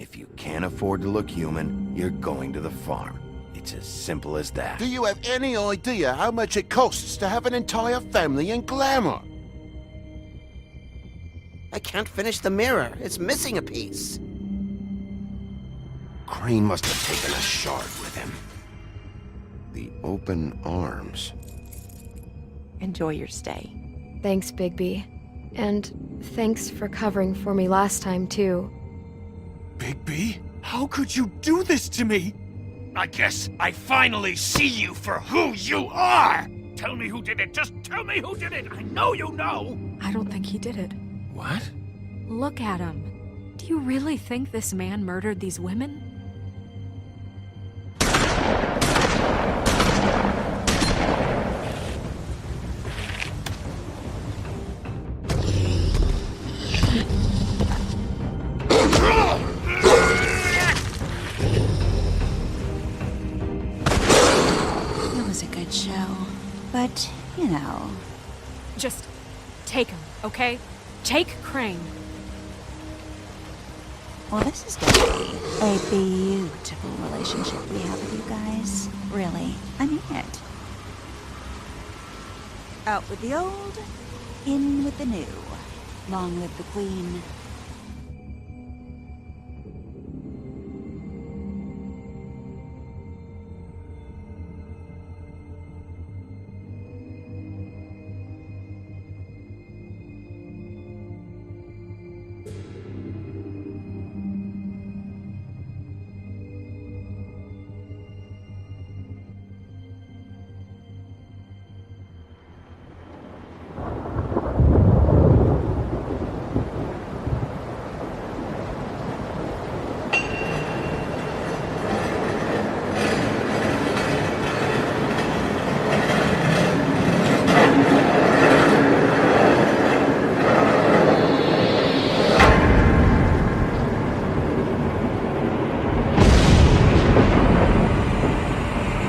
If you can't afford to look human, you're going to the farm. It's as simple as that. Do you have any idea how much it costs to have an entire family in glamour? I can't finish the mirror. It's missing a piece. Crane must have taken a shard with him. The open arms. Enjoy your stay. Thanks, Bigby. And thanks for covering for me last time, too. Bigby? How could you do this to me? I guess I finally see you for who you are! Tell me who did it! Just tell me who did it! I know you know! I don't think he did it. What? Look at him. Do you really think this man murdered these women? It was a good show, but, you know... Just take him, okay? Take Crane. Well, this is going to be a beautiful relationship we have with you guys. Really, I mean it. Out with the old, in with the new. Long live the Queen.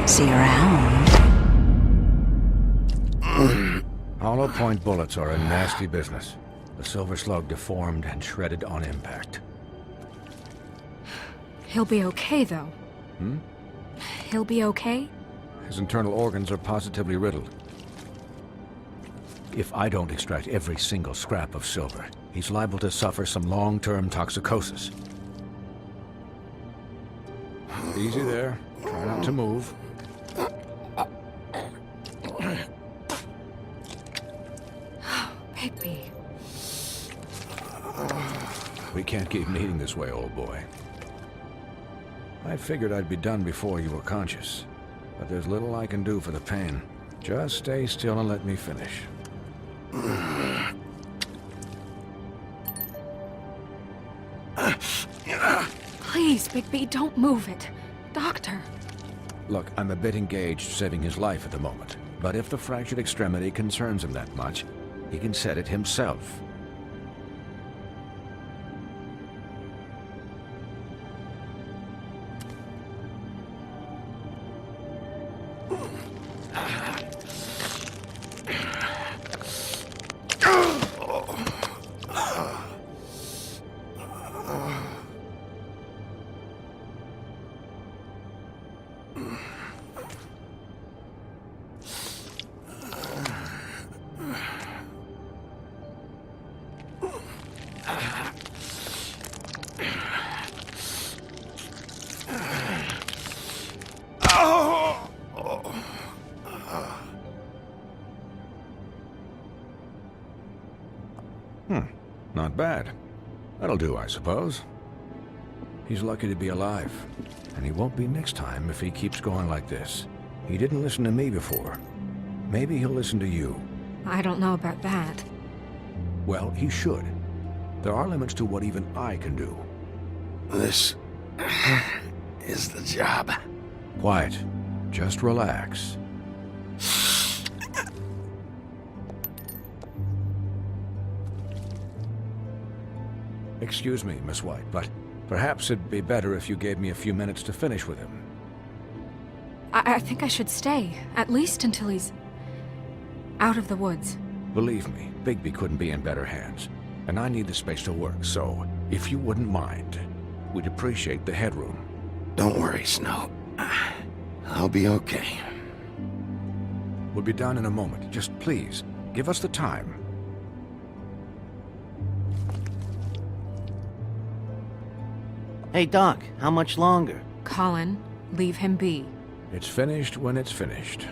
See you around. Hollow point bullets are a nasty business. The Silver Slug deformed and shredded on impact. He'll be okay, though. He'll be okay? His internal organs are positively riddled. If I don't extract every single scrap of silver, he's liable to suffer some long-term toxicosis. Easy there. Try not to move. Bigby. We can't keep meeting this way, old boy. I figured I'd be done before you were conscious, but there's little I can do for the pain. Just stay still and let me finish. Please, Bigby, don't move it. Doctor. Look, I'm a bit engaged saving his life at the moment, but if the fractured extremity concerns him that much, he can set it himself. Not bad. That'll do, I suppose. He's lucky to be alive, and he won't be next time if he keeps going like this. He didn't listen to me before. Maybe he'll listen to you. I don't know about that. Well, he should. There are limits to what even I can do. This is the job. Quiet. Just relax. Excuse me, Miss White, but perhaps it'd be better if you gave me a few minutes to finish with him. I think I should stay, at least until he's out of the woods. Believe me, Bigby couldn't be in better hands, and I need the space to work, so if you wouldn't mind. we'd appreciate the headroom. Don't worry, Snow. I'll be okay. We'll be down in a moment. Just please, give us the time. Hey, Doc, how much longer? Colin, leave him be. It's finished when it's finished.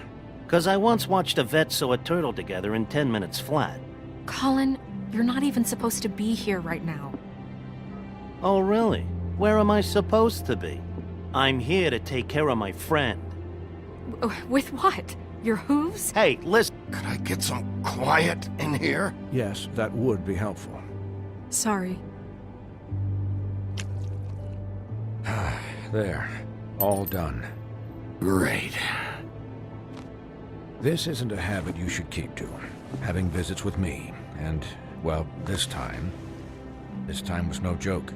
'Cause I once watched a vet sew a turtle together in 10 minutes flat. Colin, you're not even supposed to be here right now. Oh, really? Where am I supposed to be? I'm here to take care of my friend. With what? Your hooves? Hey, listen. Could I get some quiet in here? Yes, that would be helpful. Sorry. There. All done. Great. This isn't a habit you should keep to. Having visits with me. And, well, this time was no joke.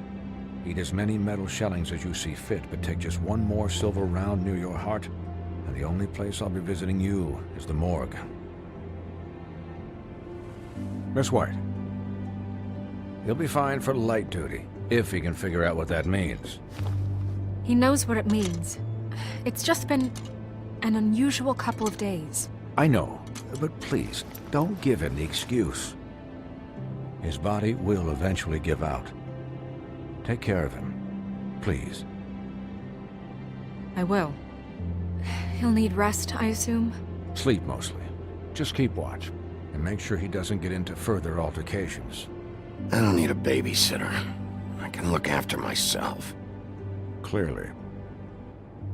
Eat as many metal shellings as you see fit, but take just one more silver round near your heart, and the only place I'll be visiting you is the morgue. Miss White. He'll be fine for light duty, if he can figure out what that means. He knows what it means. It's just been an unusual couple of days. I know, but please, don't give him the excuse. His body will eventually give out. Take care of him, please. I will. He'll need rest, I assume? Sleep mostly. Just keep watch, and make sure he doesn't get into further altercations. I don't need a babysitter. I can look after myself. Clearly.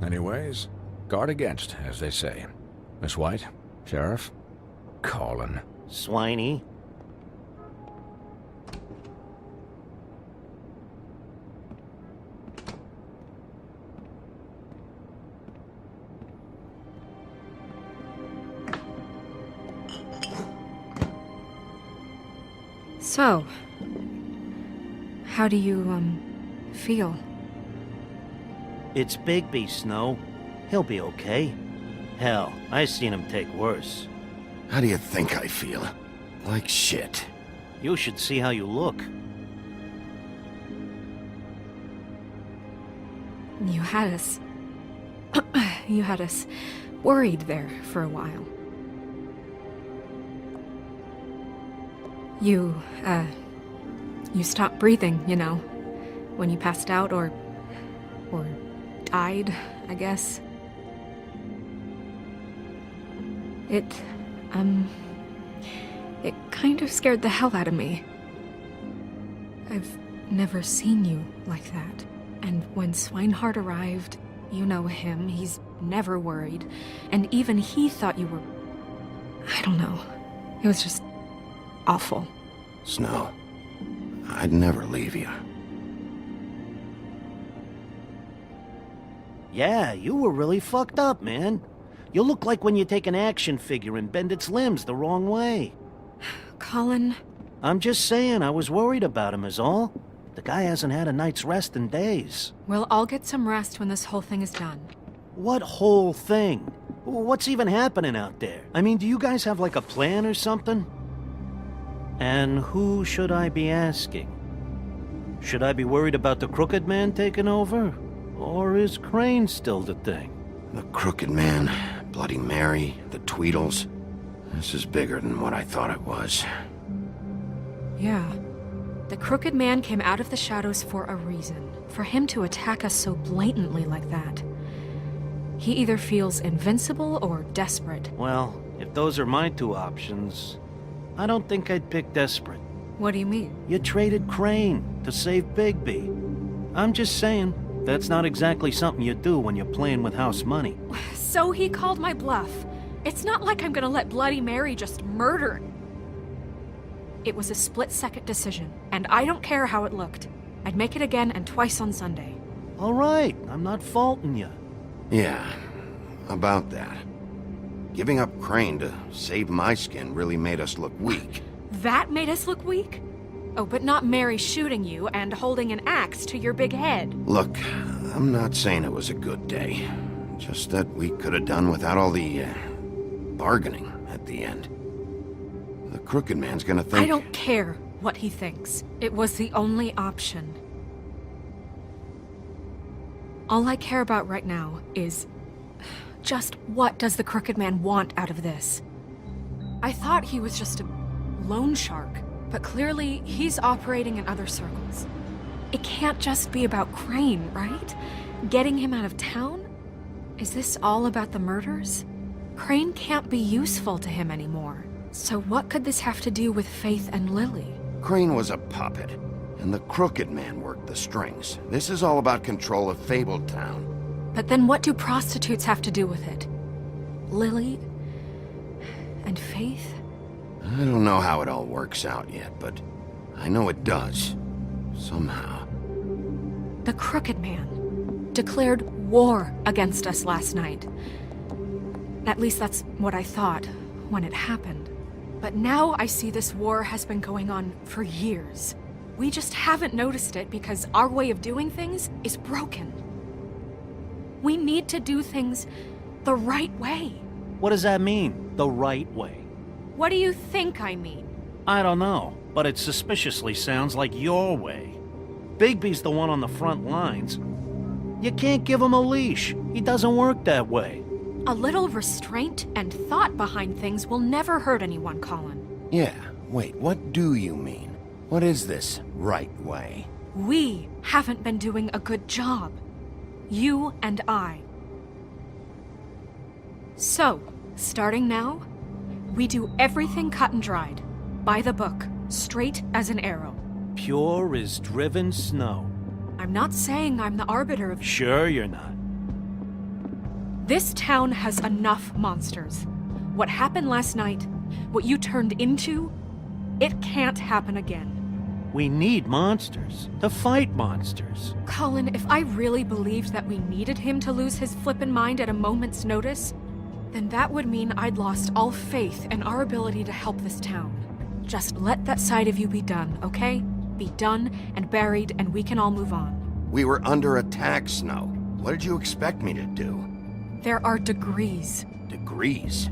Anyways, guard against, as they say. Miss White, Sheriff, Colin. Swiney. So, how do you, feel? It's Bigby, Snow. He'll be okay. Hell, I seen him take worse. How do you think I feel? Like shit. You should see how you look. You had us... you had us worried there for a while. You stopped breathing, you know, when you passed out or died, I guess. It kind of scared the hell out of me. I've never seen you like that. And when Swinehart arrived, you know him, he's never worried. And even he thought you were... I don't know. It was just awful. Snow, I'd never leave you. Yeah, you were really fucked up, man. You look like when you take an action figure and bend its limbs the wrong way. Colin... I'm just saying, I was worried about him is all. The guy hasn't had a night's rest in days. We'll all get some rest when this whole thing is done. What whole thing? What's even happening out there? I mean, do you guys have like a plan or something? And who should I be asking? Should I be worried about the Crooked Man taking over? Or is Crane still the thing? The Crooked Man, Bloody Mary, the Tweedles. This is bigger than what I thought it was. Yeah. The Crooked Man came out of the shadows for a reason. For him to attack us so blatantly like that. He either feels invincible or desperate. Well, if those are my two options, I don't think I'd pick desperate. What do you mean? You traded Crane to save Bigby. I'm just saying, that's not exactly something you do when you're playing with house money. So he called my bluff. It's not like I'm gonna let Bloody Mary just murder. It was a split-second decision, and I don't care how it looked. I'd make it again and twice on Sunday. All right, I'm not faulting you. Yeah, about that. Giving up Crane to save my skin really made us look weak. That made us look weak? Oh, but not Mary shooting you and holding an axe to your big head. Look, I'm not saying it was a good day. Just that we could have done without all the, bargaining at the end. The Crooked Man's gonna think... I don't care what he thinks. It was the only option. All I care about right now is... just what does the Crooked Man want out of this? I thought he was just a loan shark, but clearly he's operating in other circles. It can't just be about Crane, right? Getting him out of town? Is this all about the murders? Crane can't be useful to him anymore. So what could this have to do with Faith and Lily? Crane was a puppet, and the Crooked Man worked the strings. This is all about control of Fabletown. But then what do prostitutes have to do with it? Lily? And Faith? I don't know how it all works out yet, but I know it does. Somehow. The Crooked Man declared war against us last night. At least that's what I thought when it happened. But now I see this war has been going on for years. We just haven't noticed it because our way of doing things is broken. We need to do things the right way. What does that mean, the right way? What do you think I mean? I don't know, but it suspiciously sounds like your way. Bigby's the one on the front lines. You can't give him a leash. He doesn't work that way. A little restraint and thought behind things will never hurt anyone, Colin. Yeah, wait, what do you mean? What is this right way? We haven't been doing a good job. You and I. So, starting now, we do everything cut and dried. By the book, straight as an arrow. Pure as driven snow. I'm not saying I'm the arbiter of... Sure you're not. This town has enough monsters. What happened last night, what you turned into, it can't happen again. We need monsters to fight monsters. Colin, if I really believed that we needed him to lose his flippin' mind at a moment's notice, then that would mean I'd lost all faith in our ability to help this town. Just let that side of you be done, okay? Be done and buried, and we can all move on. We were under attack, Snow. What did you expect me to do? There are degrees. Degrees?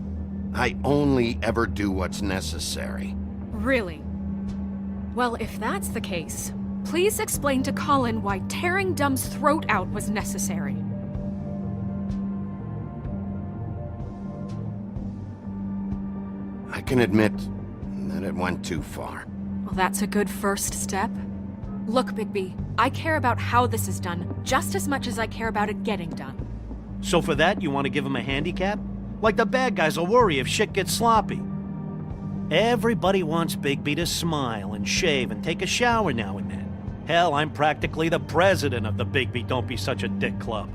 I only ever do what's necessary. Really? Well, if that's the case, please explain to Colin why tearing Dumb's throat out was necessary. I can admit that it went too far. Well, that's a good first step. Look, Bigby, I care about how this is done just as much as I care about it getting done. So for that, you want to give him a handicap? Like the bad guys will worry if shit gets sloppy. Everybody wants Bigby to smile and shave and take a shower now and then. Hell, I'm practically the president of the Bigby Don't Be Such a Dick Club.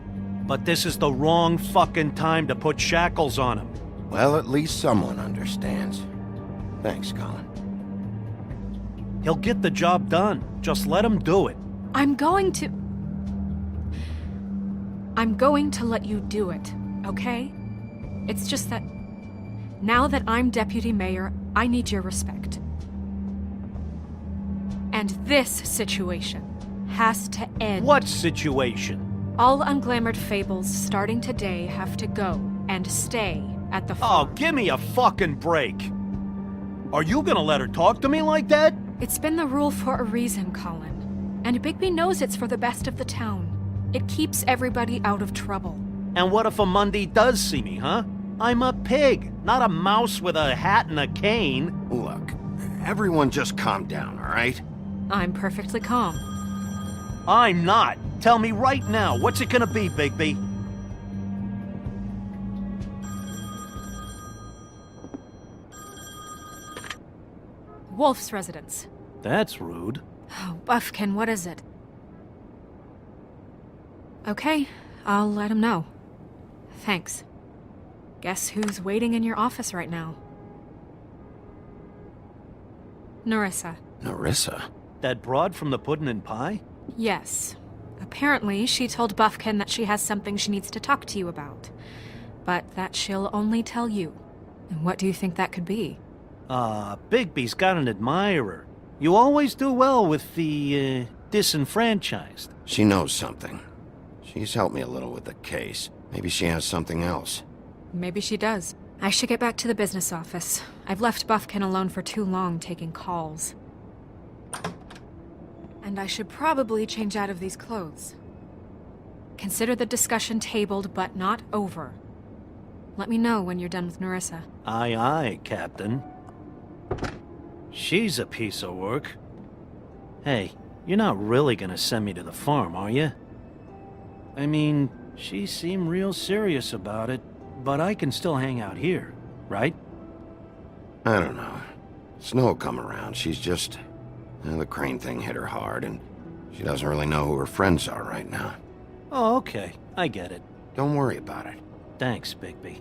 But this is the wrong fucking time to put shackles on him. Well, at least someone understands. Thanks, Colin. He'll get the job done. Just let him do it. I'm going to let you do it, okay? It's just that now that I'm deputy mayor, I need your respect. And this situation has to end. What situation? All unglamored Fables starting today have to go and stay at the farm. Oh, give me a fucking break. Are you gonna let her talk to me like that? It's been the rule for a reason, Colin. And Bigby knows it's for the best of the town. It keeps everybody out of trouble. And what if a Monday does see me, huh? I'm a pig, not a mouse with a hat and a cane. Look, everyone just calm down, all right? I'm perfectly calm. I'm not. Tell me right now, what's it gonna be, Bigby? Wolf's residence. That's rude. Oh, Buffkin, what is it? Okay, I'll let him know. Thanks. Guess who's waiting in your office right now? Nerissa. Nerissa? That broad from the puddin' and pie? Yes. Apparently, she told Buffkin that she has something she needs to talk to you about. But that she'll only tell you. And what do you think that could be? Bigby's got an admirer. You always do well with the, disenfranchised. She knows something. She's helped me a little with the case. Maybe she has something else. Maybe she does. I should get back to the business office. I've left Buffkin alone for too long taking calls. And I should probably change out of these clothes. Consider the discussion tabled, but not over. Let me know when you're done with Nerissa. Aye, aye, Captain. She's a piece of work. Hey, you're not really gonna send me to the farm, are you? I mean, she seemed real serious about it, but I can still hang out here, right? I don't know. Snow will come around. She's just... the Crane thing hit her hard, and she doesn't really know who her friends are right now. Oh, okay. I get it. Don't worry about it. Thanks, Bigby.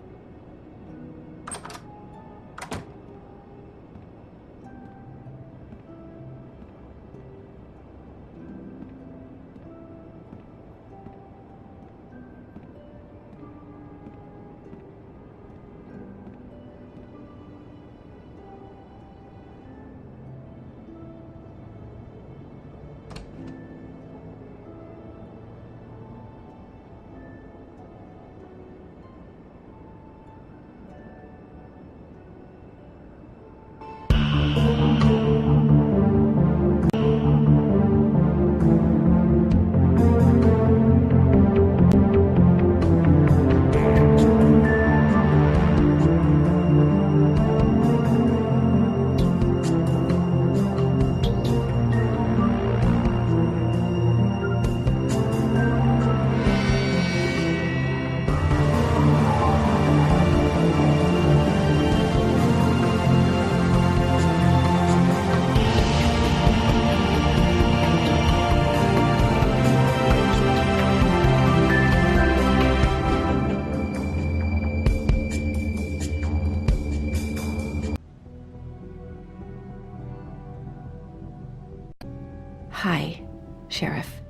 Hi, Sheriff.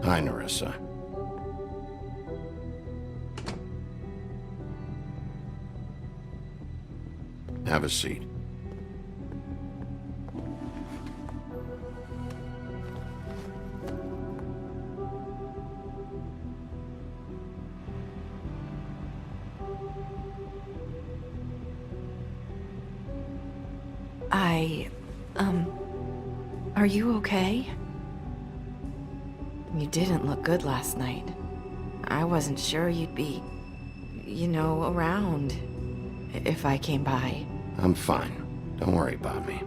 Hi, Nerissa. Have a seat. Are you okay? You didn't look good last night. I wasn't sure you'd be, around if I came by. I'm fine. Don't worry about me.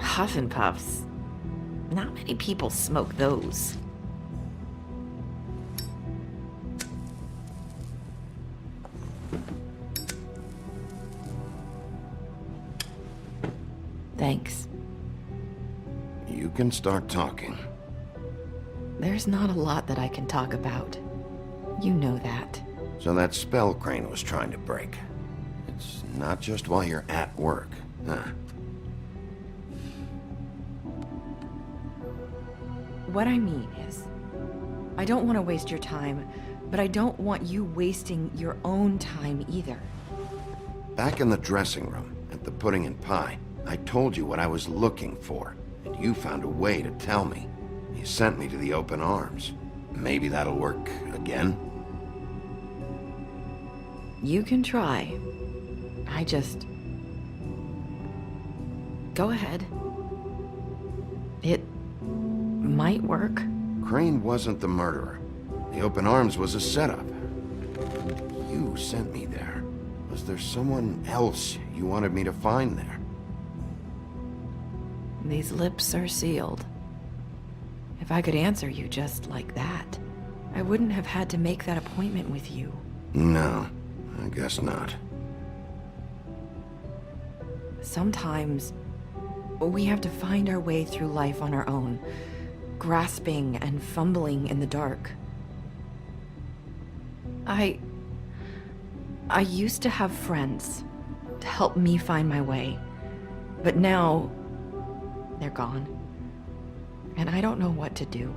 Huff and puffs. Not many people smoke those. Thanks. You can start talking. There's not a lot that I can talk about. You know that. So that spell Crane was trying to break. It's not just while you're at work, huh? What I mean is, I don't want to waste your time, but I don't want you wasting your own time either. Back in the dressing room, at the pudding and pie, I told you what I was looking for, and you found a way to tell me. You sent me to the open arms. Maybe that'll work again? You can try. I just... Go ahead. It might work. Crane wasn't the murderer. The open arms was a setup. You sent me there. Was there someone else you wanted me to find there? These lips are sealed. If I could answer you just like that, I wouldn't have had to make that appointment with you. No, I guess not. Sometimes, we have to find our way through life on our own, grasping and fumbling in the dark. I used to have friends to help me find my way, but now they're gone, and I don't know what to do.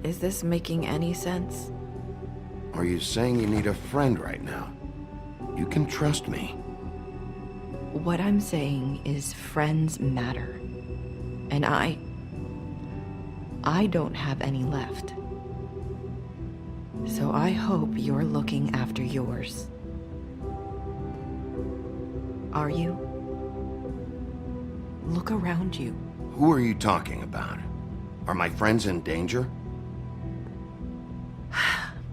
Is this making any sense? Are you saying you need a friend right now? You can trust me. What I'm saying is friends matter, and I don't have any left. I hope you're looking after yours. Are you? Look around you. Who are you talking about? Are my friends in danger?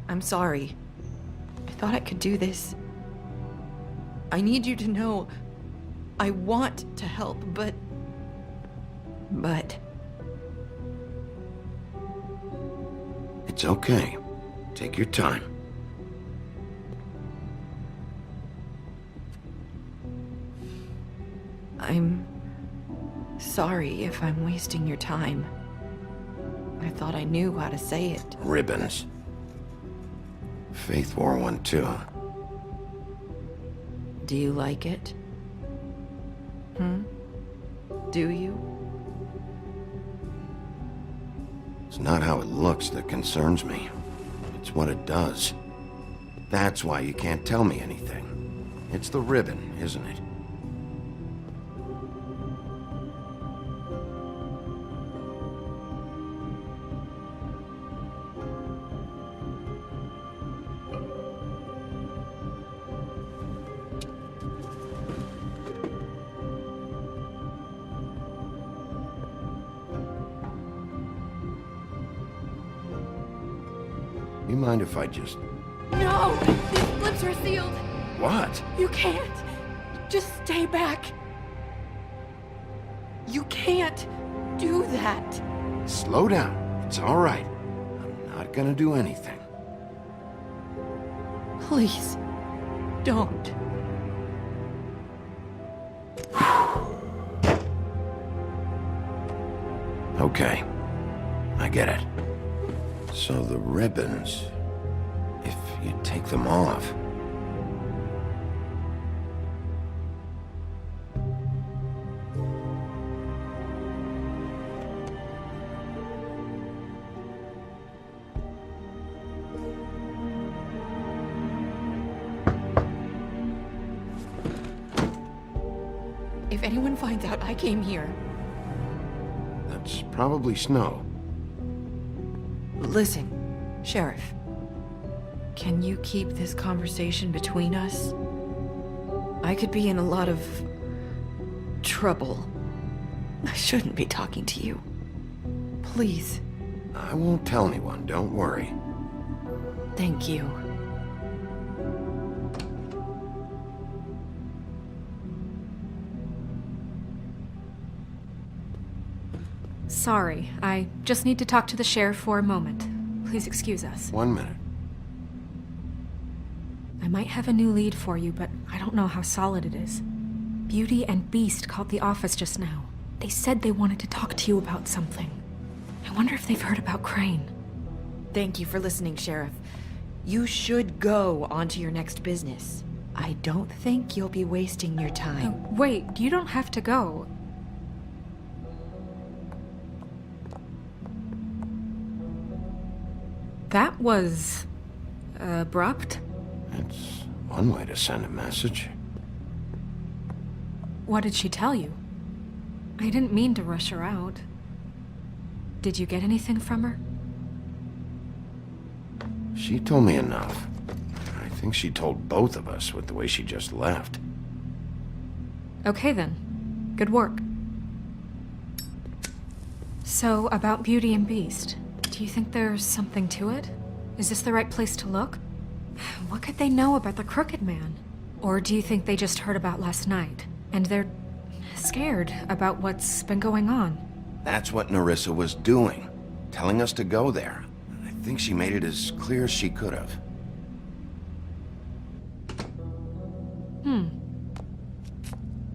I'm sorry. I thought I could do this. I need you to know I want to help, but... It's okay. Take your time. I'm sorry if I'm wasting your time. I thought I knew how to say it. Ribbons. Faith wore one too. Do you like it? Do you? It's not how it looks that concerns me. It's what it does. That's why you can't tell me anything. It's the ribbon, isn't it? You mind if I just... No! These lips are sealed! What? You can't! Just stay back! You can't do that! Slow down. It's all right. I'm not gonna do anything. Please, don't. Okay. I get it. So the ribbons, if you take them off... If anyone finds out I came here... That's probably snow. Listen, Sheriff. Can you keep this conversation between us? I could be in a lot of... trouble. I shouldn't be talking to you. Please. I won't tell anyone, don't worry. Thank you. Sorry, I just need to talk to the sheriff for a moment. Please excuse us. 1 minute. I might have a new lead for you, but I don't know how solid it is. Beauty and Beast called the office just now. They said they wanted to talk to you about something. I wonder if they've heard about Crane. Thank you for listening, Sheriff. You should go on to your next business. I don't think you'll be wasting your time. Wait, you don't have to go. That was... abrupt? It's one way to send a message. What did she tell you? I didn't mean to rush her out. Did you get anything from her? She told me enough. I think she told both of us with the way she just left. Okay then. Good work. So, about Beauty and Beast. Do you think there's something to it? Is this the right place to look? What could they know about the Crooked Man? Or do you think they just heard about last night, and they're scared about what's been going on? That's what Nerissa was doing, telling us to go there. I think she made it as clear as she could have.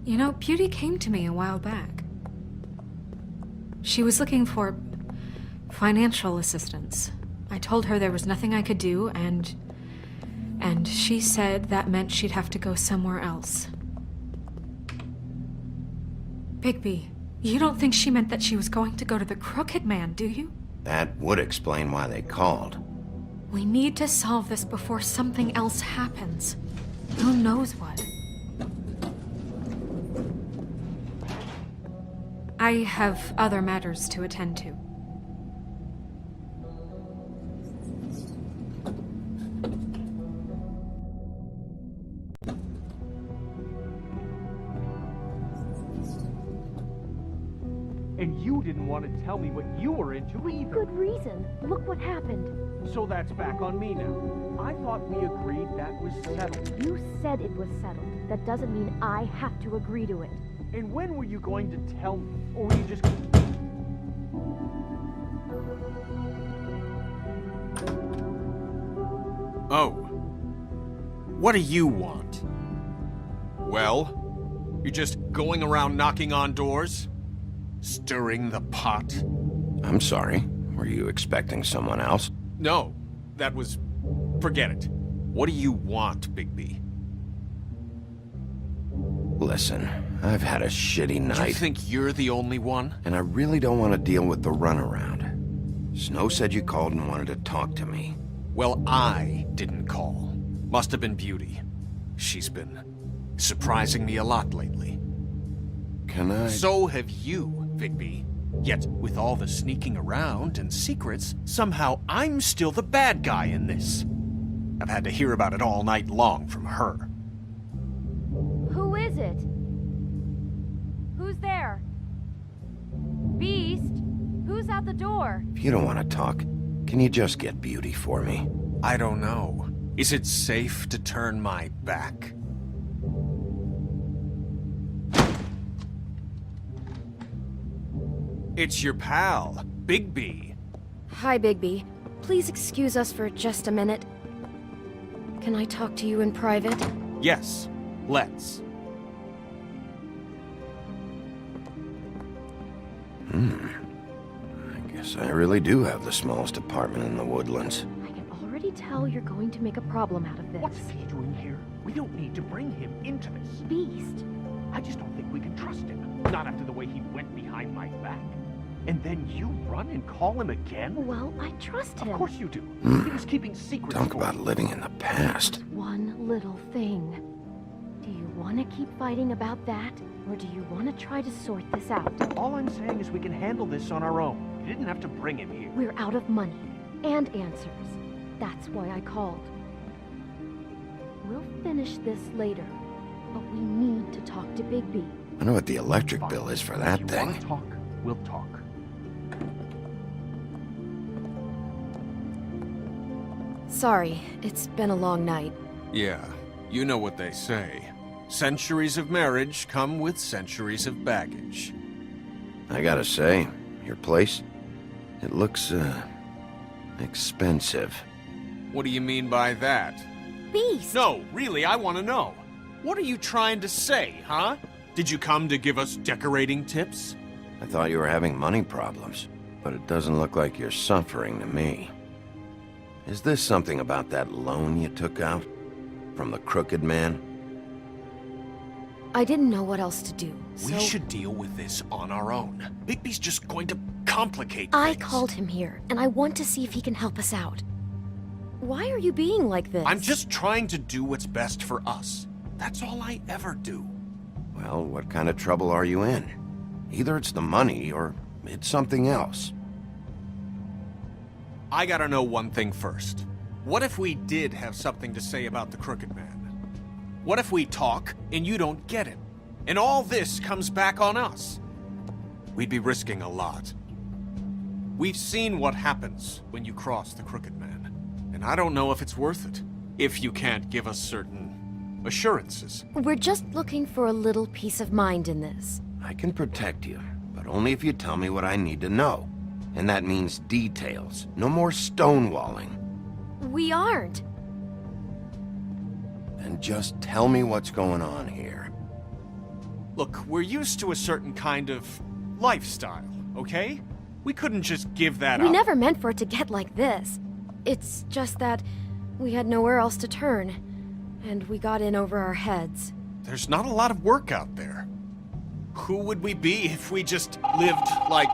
You know, Beauty came to me a while back. She was looking for financial assistance. I told her there was nothing I could do, and she said that meant she'd have to go somewhere else. Bigby, you don't think she meant that she was going to go to the Crooked Man, do you? That would explain why they called. We need to solve this before something else happens. Who knows what? I have other matters to attend to. you didn't want to tell me what you were into either. Good reason. Look what happened. So that's back on me now. I thought we agreed that was settled. You said it was settled. That doesn't mean I have to agree to it. And when were you going to tell me? Or were you just... Oh. What do you want? Well? You're just going around knocking on doors? Stirring the pot? I'm sorry. Were you expecting someone else? No. That was... Forget it. What do you want, Bigby? Listen, I've had a shitty night. Do you think you're the only one? And I really don't want to deal with the runaround. Snow said you called and wanted to talk to me. Well, I didn't call. Must have been Beauty. She's been surprising me a lot lately. Can I... So have you, Bigby. Yet, with all the sneaking around and secrets, somehow I'm still the bad guy in this. I've had to hear about it all night long from her. Who is it? Who's there? Beast? Who's at the door? If you don't want to talk, can you just get Beauty for me? I don't know. Is it safe to turn my back? It's your pal, Bigby. Hi, Bigby. Please excuse us for just a minute. Can I talk to you in private? Yes, let's. I guess I really do have the smallest apartment in the woodlands. I can already tell you're going to make a problem out of this. What's he doing here? We don't need to bring him into this. Beast? I just don't think we can trust him. Not after the way he went behind my back. And then you run and call him again? Well, I trust him. Of course you do. He was keeping secrets. Talk for about you. living in the past. One little thing. Do you want to keep fighting about that? Or do you want to try to sort this out? All I'm saying is we can handle this on our own. You didn't have to bring him here. We're out of money. And answers. That's why I called. We'll finish this later. But we need to talk to Bigby. I know what the electric Fine. bill is for that If you want thing. to talk, we'll talk. Sorry, it's been a long night. Yeah, you know what they say. Centuries of marriage come with centuries of baggage. I gotta say, your place, it looks, expensive. What do you mean by that? Beast! No, really, I want to know. What are you trying to say, huh? Did you come to give us decorating tips? I thought you were having money problems, but it doesn't look like you're suffering to me. Is this something about that loan you took out? From the crooked man? I didn't know what else to do, so... We should deal with this on our own. Bigby's just going to complicate I things. called him here, and I want to see if he can help us out. Why are you being like this? I'm just trying to do what's best for us. That's all I ever do. Well, what kind of trouble are you in? Either it's the money, or it's something else. I gotta know one thing first. What if we did have something to say about the Crooked Man? What if we talk, and you don't get it? And all this comes back on us? We'd be risking a lot. We've seen what happens when you cross the Crooked Man. And I don't know if it's worth it. If you can't give us certain assurances. We're just looking for a little peace of mind in this. I can protect you, but only if you tell me what I need to know. And that means details. No more stonewalling. We aren't. Then just tell me what's going on here. Look, we're used to a certain kind of lifestyle, okay? We couldn't just give that We up. never meant for it to get like this. It's just that we had nowhere else to turn, and we got in over our heads. There's not a lot of work out there. Who would we be if we just lived like...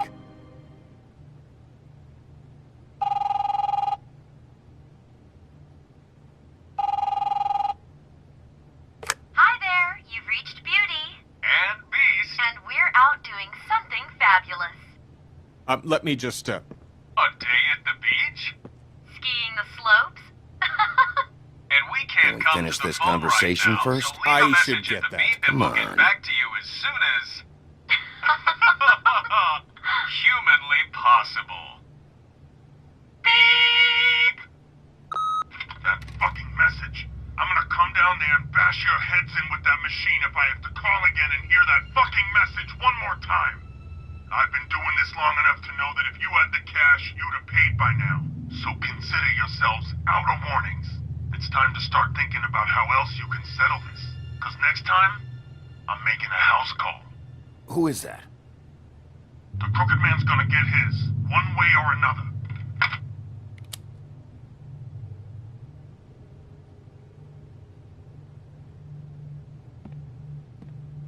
Hi there, you've reached Beauty. And Beast. And we're out doing something fabulous. let me just, A day at the beach? Skiing the slopes? And we Can can't we come finish to the this phone conversation right now, first? So leave a I message should at get the that. beep and Come we'll get on. back to you as soon as... humanly possible. Beep! That fucking message. I'm gonna come down there and bash your heads in with that machine if I have to call again and hear that fucking message one more time. I've been doing this long enough to know that if you had the cash, you'd have paid by now. So consider yourselves out of warnings. It's time to start thinking about how else you can settle this. Because next time, I'm making a house call. Who is that? The Crooked Man's gonna get his, one way or another.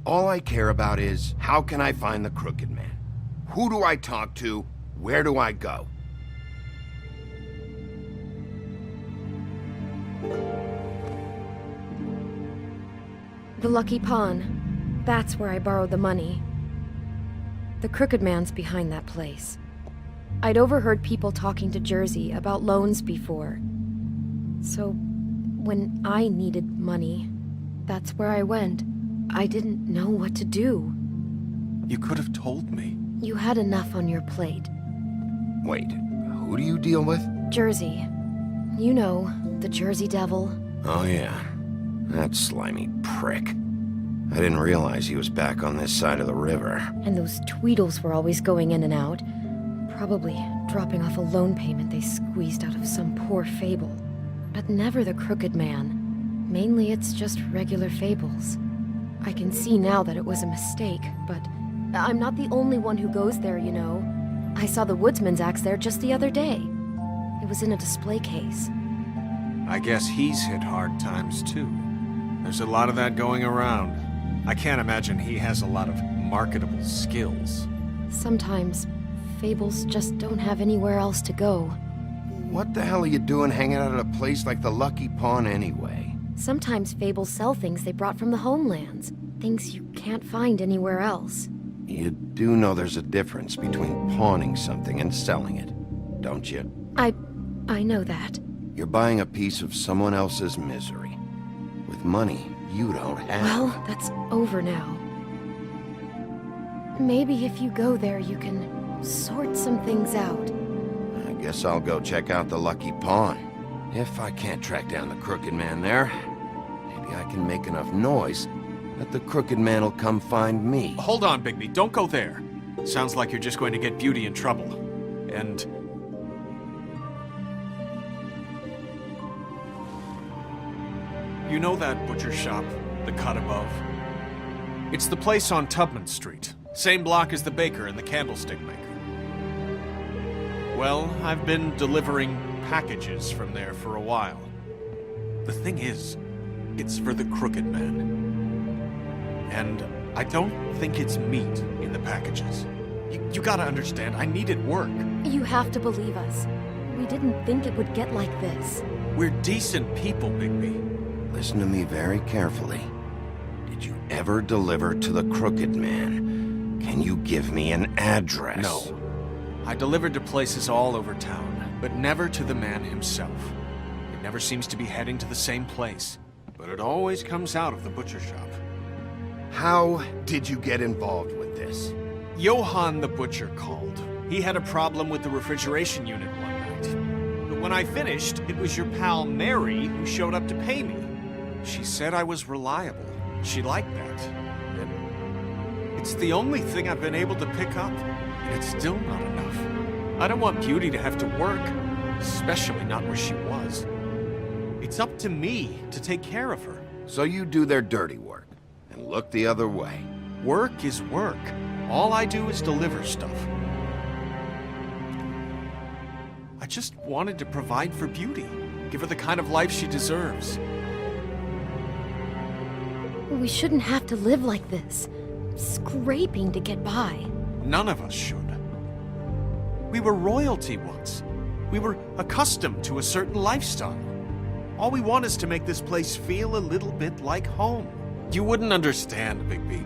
All I care about is, how can I find the Crooked Man? Who do I talk to? Where do I go? The Lucky Pawn. That's where I borrowed the money. The Crooked Man's behind that place. I'd overheard people talking to Jersey about loans before. So, when I needed money, that's where I went. I didn't know what to do. You could have told me. You had enough on your plate. Wait, who do you deal with? Jersey. You know, the Jersey Devil. Oh yeah, that slimy prick. I didn't realize he was back on this side of the river. And those Tweedles were always going in and out. Probably dropping off a loan payment they squeezed out of some poor Fable. But never the Crooked Man. Mainly it's just regular Fables. I can see now that it was a mistake, but I'm not the only one who goes there, you know. I saw the Woodsman's axe there just the other day. It was in a display case. I guess he's hit hard times too. There's a lot of that going around. I can't imagine he has a lot of marketable skills. Sometimes, Fables just don't have anywhere else to go. What the hell are you doing hanging out at a place like the Lucky Pawn anyway? Sometimes Fables sell things they brought from the homelands. Things you can't find anywhere else. You do know there's a difference between pawning something and selling it, don't you? I know that. You're buying a piece of someone else's misery. With money you don't have. Well, that's over now. Maybe if you go there, you can sort some things out. I guess I'll go check out the Lucky Pawn. If I can't track down the Crooked Man there, maybe I can make enough noise that the Crooked Man will come find me. Hold on, Bigby. Don't go there. Sounds like you're just going to get Beauty in trouble. And... you know that butcher shop, the cut above? It's the place on Tubman Street. Same block as the baker and the candlestick maker. Well, I've been delivering packages from there for a while. The thing is, it's for the Crooked Man. And I don't think it's meat in the packages. You gotta understand, I needed work. You have to believe us. We didn't think it would get like this. We're decent people, Bigby. Listen to me very carefully. Did you ever deliver to the Crooked Man? Can you give me an address? No. I delivered to places all over town, but never to the man himself. It never seems to be heading to the same place, but it always comes out of the butcher shop. How did you get involved with this? Johann the butcher called. He had a problem with the refrigeration unit one night. But when I finished, it was your pal Mary who showed up to pay me. She said I was reliable. She liked that. And it's the only thing I've been able to pick up, and it's still not enough. I don't want Beauty to have to work, especially not where she was. It's up to me to take care of her. So you do their dirty work, and look the other way. Work is work. All I do is deliver stuff. I just wanted to provide for Beauty, give her the kind of life she deserves. We shouldn't have to live like this, scraping to get by. None of us should. We were royalty once. We were accustomed to a certain lifestyle. All we want is to make this place feel a little bit like home. You wouldn't understand, Bigby.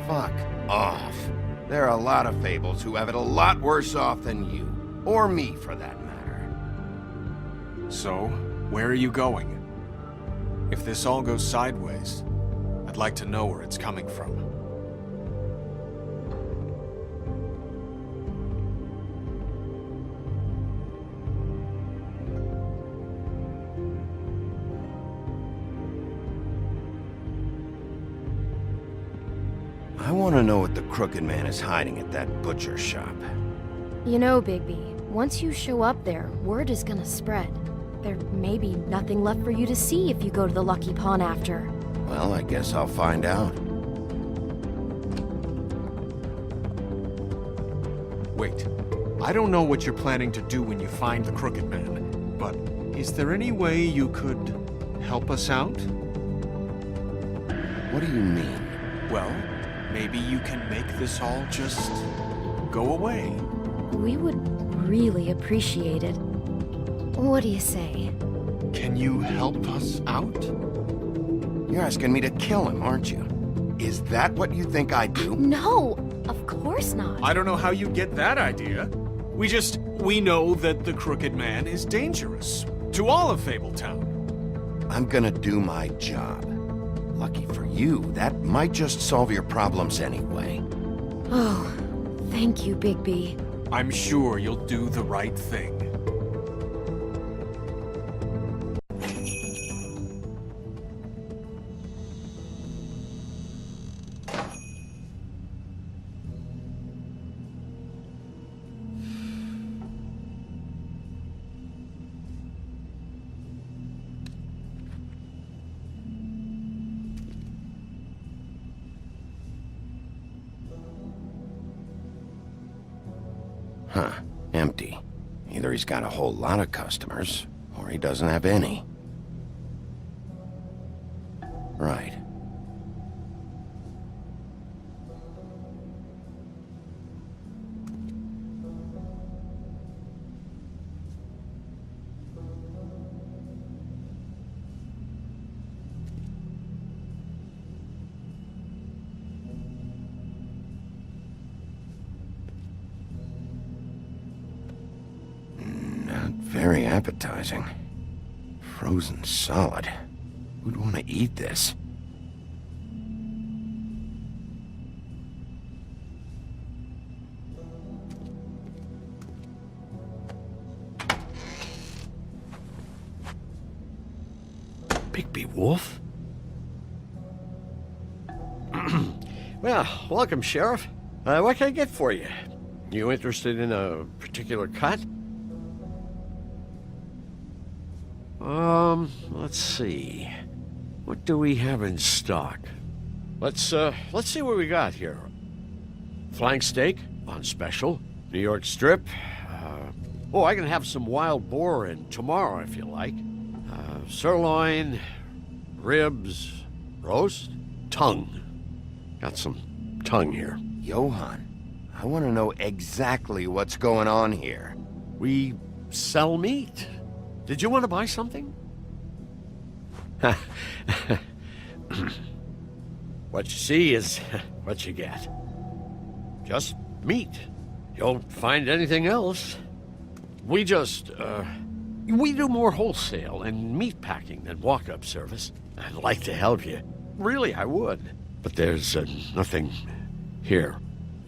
Fuck off. There are a lot of Fables who have it a lot worse off than you. Or me, for that matter. So, where are you going? If this all goes sideways, I'd I'd like to know where it's coming from. I want to know what the Crooked Man is hiding at that butcher shop. You know, Bigby, once you show up there, word is gonna spread. There may be nothing left for you to see if you go to the Lucky Pawn after. Well, I guess I'll find out. Wait, I don't know what you're planning to do when you find the Crooked Man, but is there any way you could help us out? What do you mean? Well, maybe you can make this all just go away. We would really appreciate it. What do you say? Can you help us out? You're asking me to kill him, aren't you? Is that what you think I do? No, of course not. I don't know how you get that idea. We know that the Crooked Man is dangerous to all of Fabletown. I'm gonna do my job. Lucky for you, that might just solve your problems anyway. Oh, thank you, Bigby. I'm sure you'll do the right thing. Huh. Empty. Either he's got a whole lot of customers, or he doesn't have any. Right. Very appetizing. Frozen solid. Who'd want to eat this? Bigby Wolf? Well, welcome, Sheriff. What can I get for you? You interested in a particular cut? Let's see. What do we have in stock? Let's see what we got here. Flank steak on special. New York strip. I can have some wild boar in tomorrow if you like. Sirloin, ribs, roast, tongue. Got some tongue here. Johan, I want to know exactly what's going on here. We sell meat. Did you want to buy something? What you see is what you get. Just meat. You don't find anything else. We just, we do more wholesale and meat packing than walk-up service. I'd like to help you. Really, I would. But there's nothing here.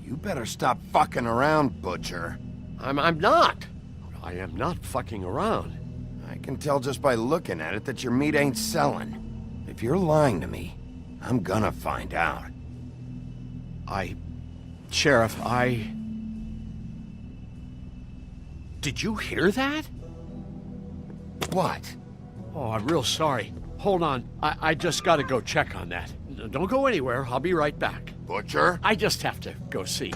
You better stop fucking around, Butcher. I'm not. I am not fucking around. I can tell just by looking at it that your meat ain't selling. If you're lying to me, I'm gonna find out. Sheriff, Did you hear that? What? Oh, I'm real sorry. Hold on. I just gotta go check on that. Don't go anywhere. I'll be right back. Butcher? I just have to go see.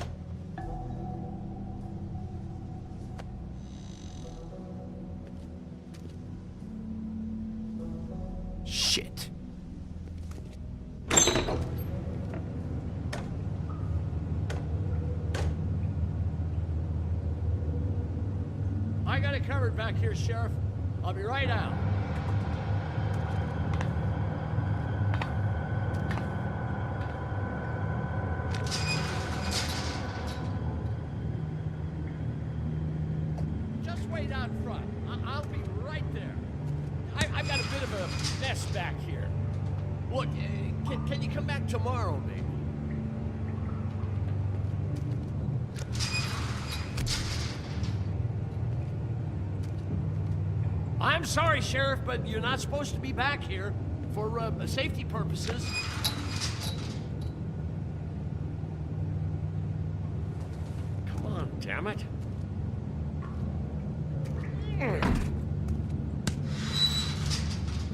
Shit. I got it covered back here, Sheriff. I'll be right out. Just wait out front. I'll be right there. I've got a bit of a mess back here. Look, can you come back tomorrow, baby? I'm sorry, Sheriff, but you're not supposed to be back here for safety purposes. Come on, damn it.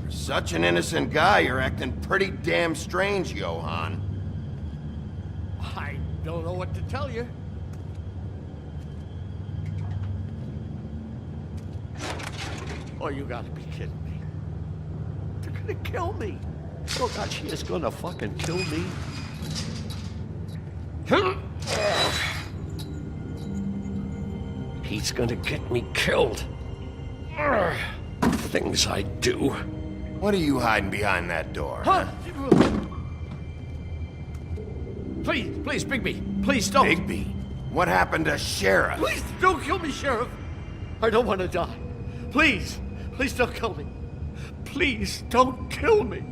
For such an innocent guy, you're acting pretty damn strange, Johann. I don't know what to tell you. Oh, you gotta be kidding me. They're gonna kill me. Oh, God, she is gonna fucking kill me. He's gonna get me killed. Things I do. What are you hiding behind that door? Huh? Please, Bigby, please don't. Bigby? What happened to Sheriff? Please don't kill me, Sheriff. I don't want to die. Please don't kill me. Please don't kill me.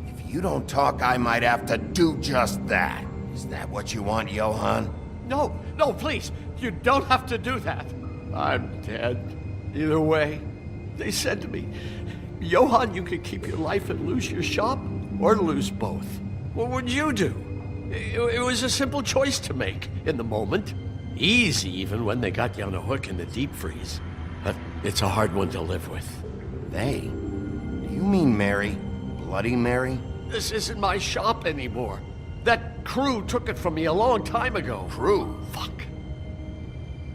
If you don't talk, I might have to do just that. Is that what you want, Johann? No, please. You don't have to do that. I'm dead. Either way, they said to me, Johann, you could keep your life and lose your shop, or lose both. What would you do? It was a simple choice to make in the moment. Easy, even when they got you on a hook in the deep freeze. But it's a hard one to live with. They? Do you mean Mary? Bloody Mary? This isn't my shop anymore. That crew took it from me a long time ago. Crew? Fuck.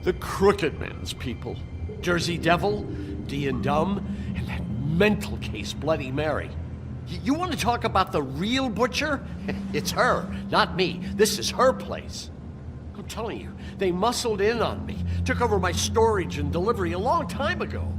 The Crooked Man's people. Jersey Devil, D and Dumb, and that mental case, Bloody Mary. You want to talk about the real butcher? It's her, not me. This is her place. I'm telling you, they muscled in on me, took over my storage and delivery a long time ago.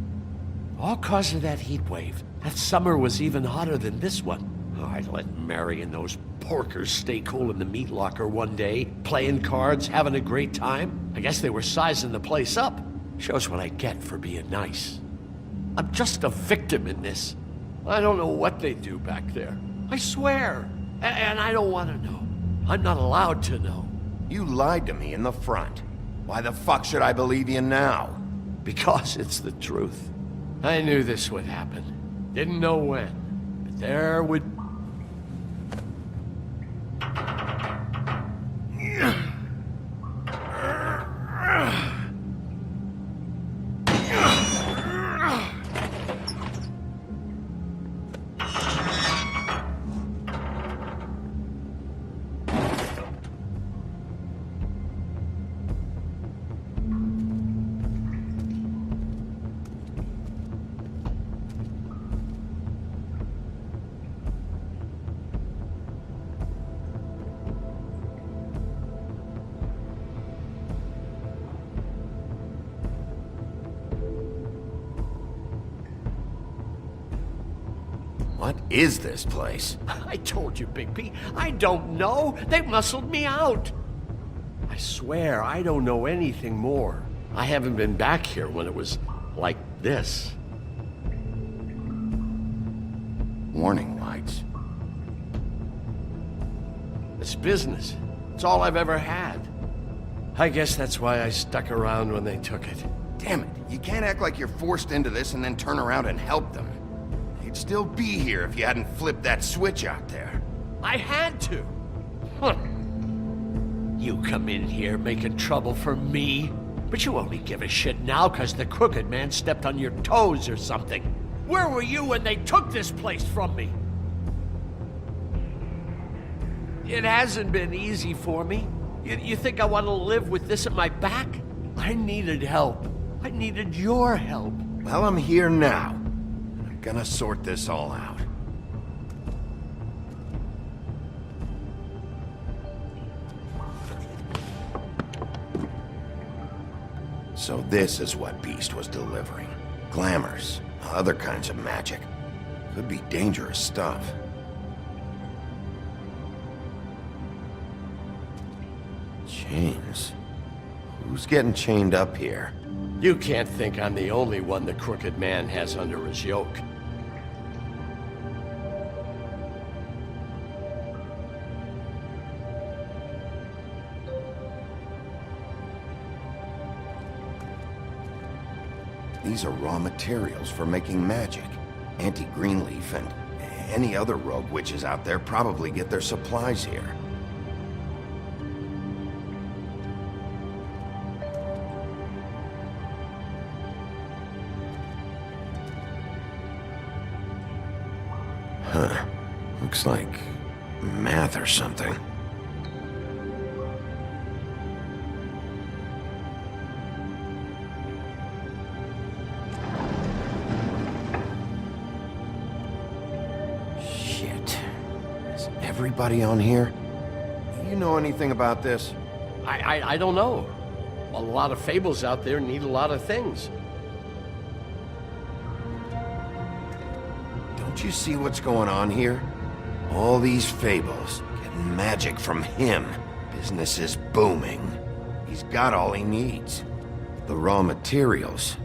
All cause of that heat wave. That summer was even hotter than this one. Oh, I let Mary and those porkers stay cool in the meat locker one day, playing cards, having a great time. I guess they were sizing the place up. Shows what I get for being nice. I'm just a victim in this. I don't know what they do back there. I swear. And I don't want to know. I'm not allowed to know. You lied to me in the front. Why the fuck should I believe you now? Because it's the truth. I knew this would happen. Didn't know when. But there would... What is this place? I told you, Bigby. I don't know. They muscled me out. I swear, I don't know anything more. I haven't been back here when it was like this. Warning lights. It's business. It's all I've ever had. I guess that's why I stuck around when they took it. Damn it, you can't act like you're forced into this and then turn around and help them. They'd still be here if you hadn't flipped that switch out there. I had to. Huh. You come in here making trouble for me, but you only give a shit now because the Crooked Man stepped on your toes or something. Where were you when they took this place from me? It hasn't been easy for me. You think I want to live with this at my back? I needed help. I needed your help. Well, I'm here now. I'm gonna sort this all out. So this is what Beast was delivering. Glamours, other kinds of magic. Could be dangerous stuff. Chains? Who's getting chained up here? You can't think I'm the only one the Crooked Man has under his yoke. These are raw materials for making magic. Auntie Greenleaf and any other rogue witches out there probably get their supplies here. Huh. Looks like math or something. Shit. Is everybody on here? You know anything about this? I don't know. A lot of fables out there need a lot of things. Don't you see what's going on here? All these fables, getting magic from him. Business is booming. He's got all he needs. The raw materials,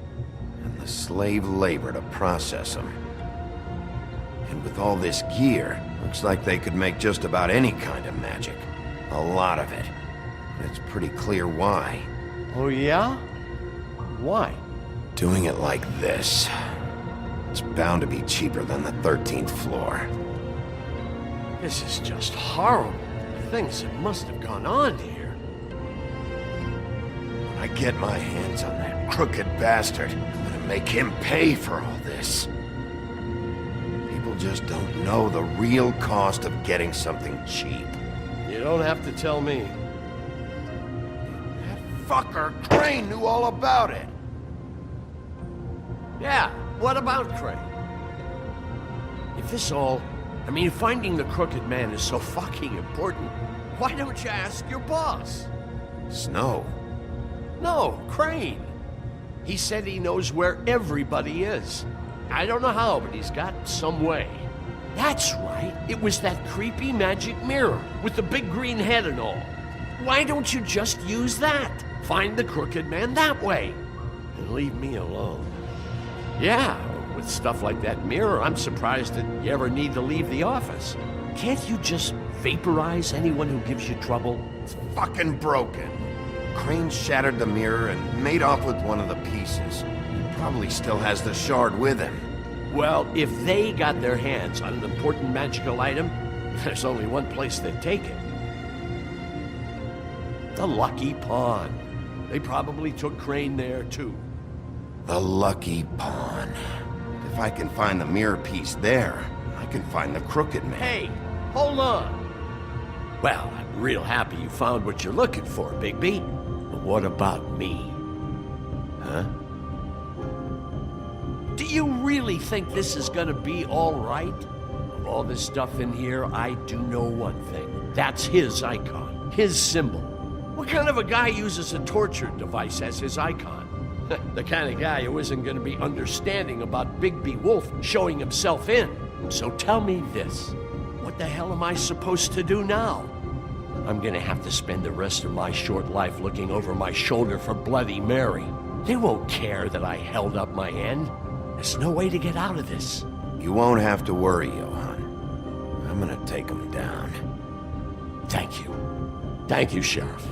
and the slave labor to process them. And with all this gear, looks like they could make just about any kind of magic. A lot of it. And it's pretty clear why. Oh yeah? Why? Doing it like this. It's bound to be cheaper than the 13th floor. This is just horrible. The things that must have gone on here. When I get my hands on that crooked bastard, I'm gonna make him pay for all this. People just don't know the real cost of getting something cheap. You don't have to tell me. That fucker Crane knew all about it. Yeah, what about Craig? If this all... I mean, finding the crooked man is so fucking important, why don't you ask your boss? Snow? No, Crane. He said he knows where everybody is. I don't know how, but he's got some way. That's right. It was that creepy magic mirror with the big green head and all. Why don't you just use that? Find the crooked man that way. And leave me alone. Yeah, with stuff like that mirror, I'm surprised that you ever need to leave the office. Can't you just vaporize anyone who gives you trouble? It's fucking broken. Crane shattered the mirror and made off with one of the pieces. He probably still has the shard with him. Well, if they got their hands on an important magical item, there's only one place they'd take it. The Lucky Pawn. They probably took Crane there, too. The Lucky Pawn. If I can find the mirror piece there, I can find the crooked man. Hey, hold on. Well, I'm real happy you found what you're looking for, Bigby. But what about me? Huh? Do you really think this is gonna be all right? Of all this stuff in here, I do know one thing. That's his icon, his symbol. What kind of a guy uses a torture device as his icon? The kind of guy who isn't going to be understanding about Bigby Wolf showing himself in. So tell me this. What the hell am I supposed to do now? I'm going to have to spend the rest of my short life looking over my shoulder for Bloody Mary. They won't care that I held up my end. There's no way to get out of this. You won't have to worry, Johan. I'm gonna take him down. Thank you. Thank you, Sheriff.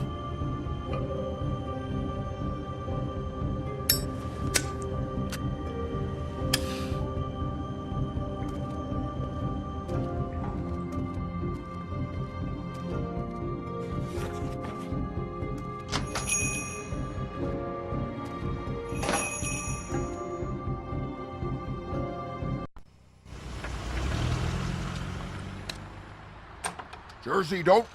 Jersey, don't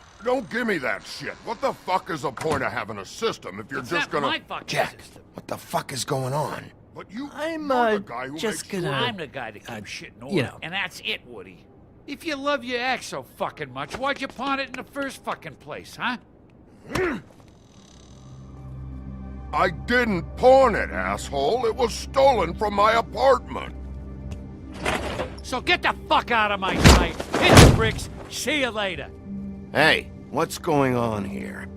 give me that shit. What the fuck is the point of having a system if you're just gonna... Jack, what the fuck is going on? But you... I'm, the guy who just makes gonna... I'm the guy that keeps shit in order, you know. and that's it, Woody. If you love your ex so fucking much, why'd you pawn it in the first fucking place, huh? I didn't pawn it, asshole. It was stolen from my apartment. So get the fuck out of my sight. Hit the bricks. See you later. Hey, what's going on here?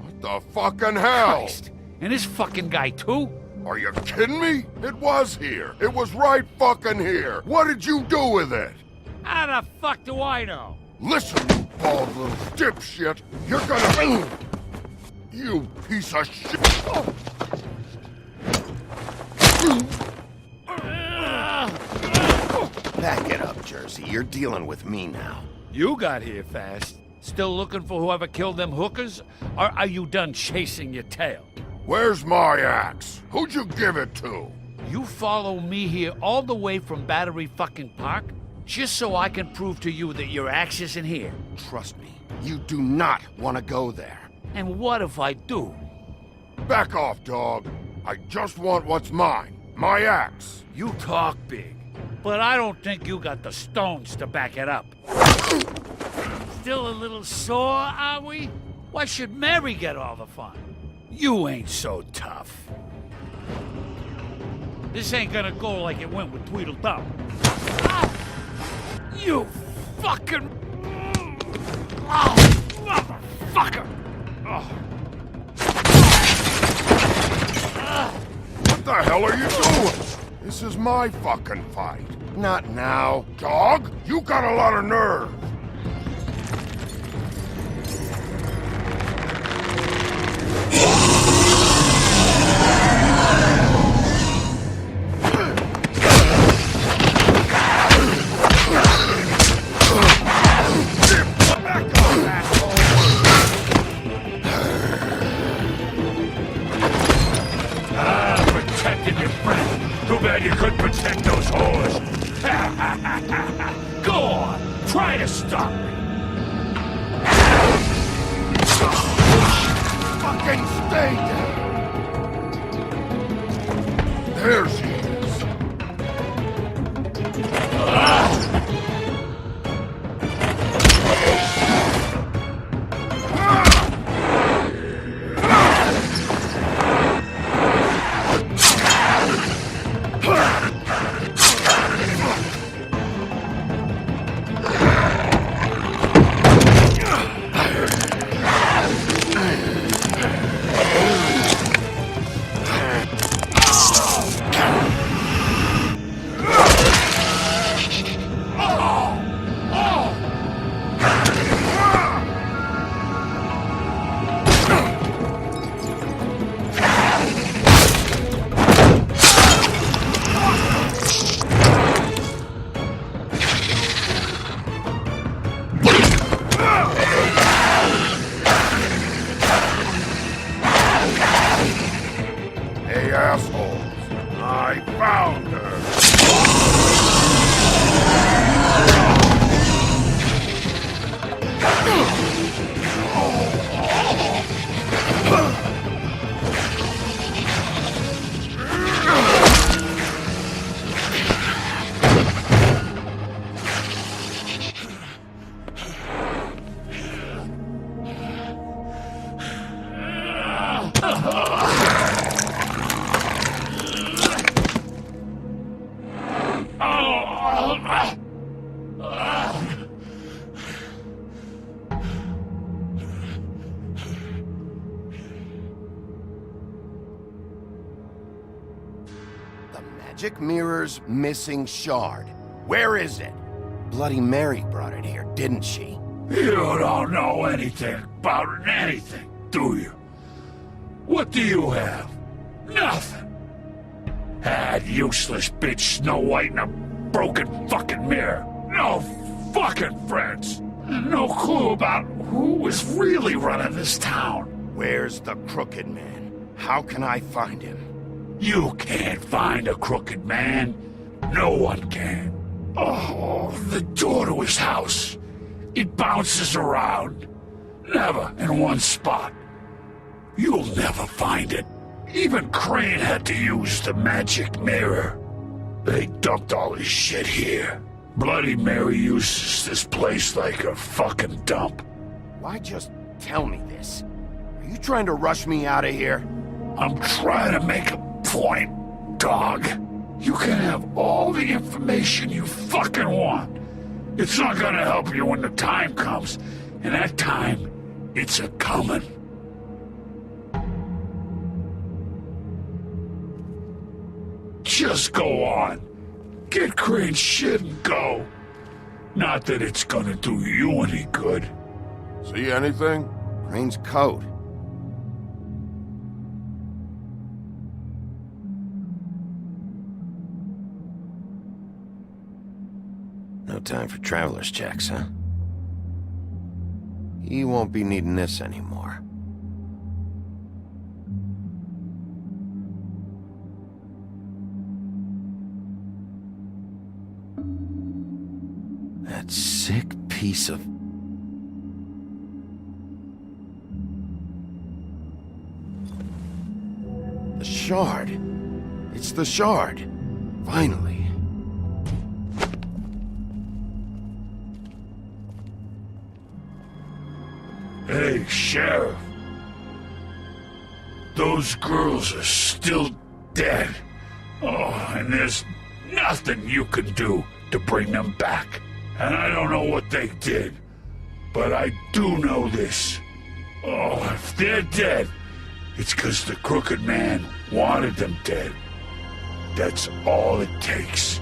What the fucking hell? Christ. And this fucking guy, too? Are you kidding me? It was here. It was right fucking here. What did you do with it? How the fuck do I know? Listen, you bald little dipshit. You're gonna... You piece of shit. Jersey. You're dealing with me now. You got here fast. Still looking for whoever killed them hookers? Or are you done chasing your tail? Where's my axe? Who'd you give it to? You follow me here all the way from Battery fucking Park just so I can prove to you that your axe isn't here? Trust me, you do not want to go there. And what if I do? Back off, dog. I just want what's mine. My axe. You talk big, but I don't think you got the stones to back it up. Still a little sore, are we? Why should Mary get all the fun? You ain't so tough. This ain't gonna go like it went with Tweedledum. Ah! You fucking... Oh, motherfucker! Oh. What the hell are you doing? This is my fucking fight. Not now. Dog, you got a lot of nerve. Protected your friend. Too bad you couldn't protect those whores. Go on, try to stop me. Fucking stay down. There she is. Hey, assholes. I found her. The magic mirror's missing shard. Where is it? Bloody Mary brought it here, didn't she? You don't know anything about anything, do you? What do you have? Nothing. Had useless bitch Snow White in a broken fucking mirror. No fucking friends. No clue about who was really running this town. Where's the crooked man? How can I find him? You can't find a crooked man. No one can. Oh, the door to his house. It bounces around. Never in one spot. You'll never find it. Even Crane had to use the magic mirror. They dumped all his shit here. Bloody Mary uses this place like a fucking dump. Why just tell me this? Are you trying to rush me out of here? I'm trying to make a point, dog. You can have all the information you fucking want. It's not gonna help you when the time comes, and that time, it's a-comin'. Just go on. Get Crane's shit and go. Not that it's gonna do you any good. See anything? Crane's coat. No time for traveler's checks, huh? You won't be needing this anymore. That sick piece of... The shard. It's the shard. Finally. Hey, Sheriff. Those girls are still dead. Oh, and there's nothing you can do to bring them back. And I don't know what they did, but I do know this. Oh, if they're dead, it's because the crooked man wanted them dead. That's all it takes.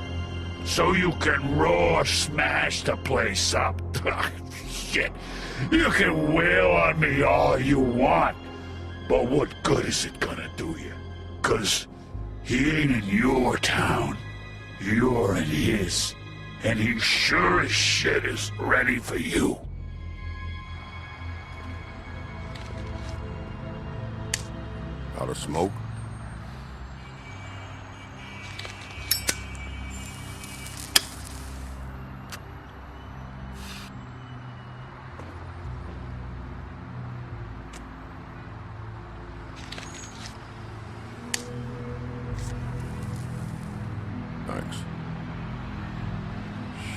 So you can roar smash the place up. Shit. You can wail on me all you want, but what good is it gonna do you? 'Cause he ain't in your town. You're in his. And he sure as shit is ready for you. Out of smoke? Thanks.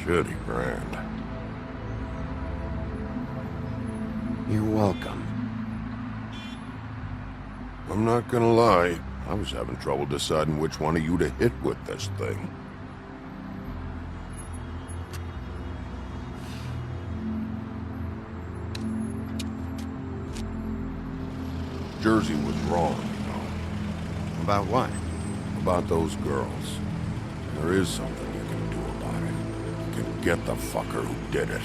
Shitty brand. You're welcome. I'm not gonna lie, I was having trouble deciding which one of you to hit with this thing. Jersey was wrong, you know. About what? About those girls. There is something you can do about it. You can get the fucker who did it.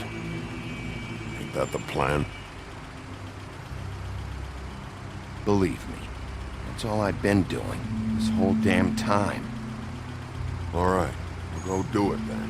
Ain't that the plan? Believe me, that's all I've been doing this whole damn time. All right, we'll go do it then.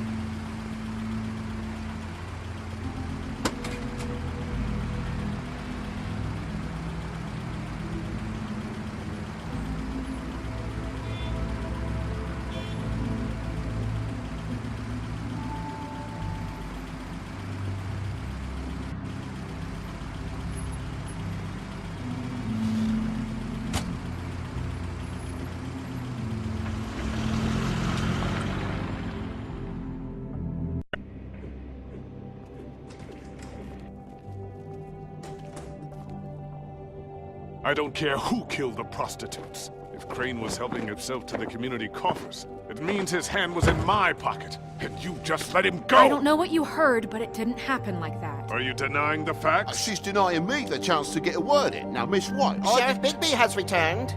I don't care who killed the prostitutes. If Crane was helping himself to the community coffers, it means his hand was in my pocket, and you just let him go! I don't know what you heard, but it didn't happen like that. Are you denying the facts? She's denying me the chance to get a word in. Now, Miss White... Sheriff Bigby has returned.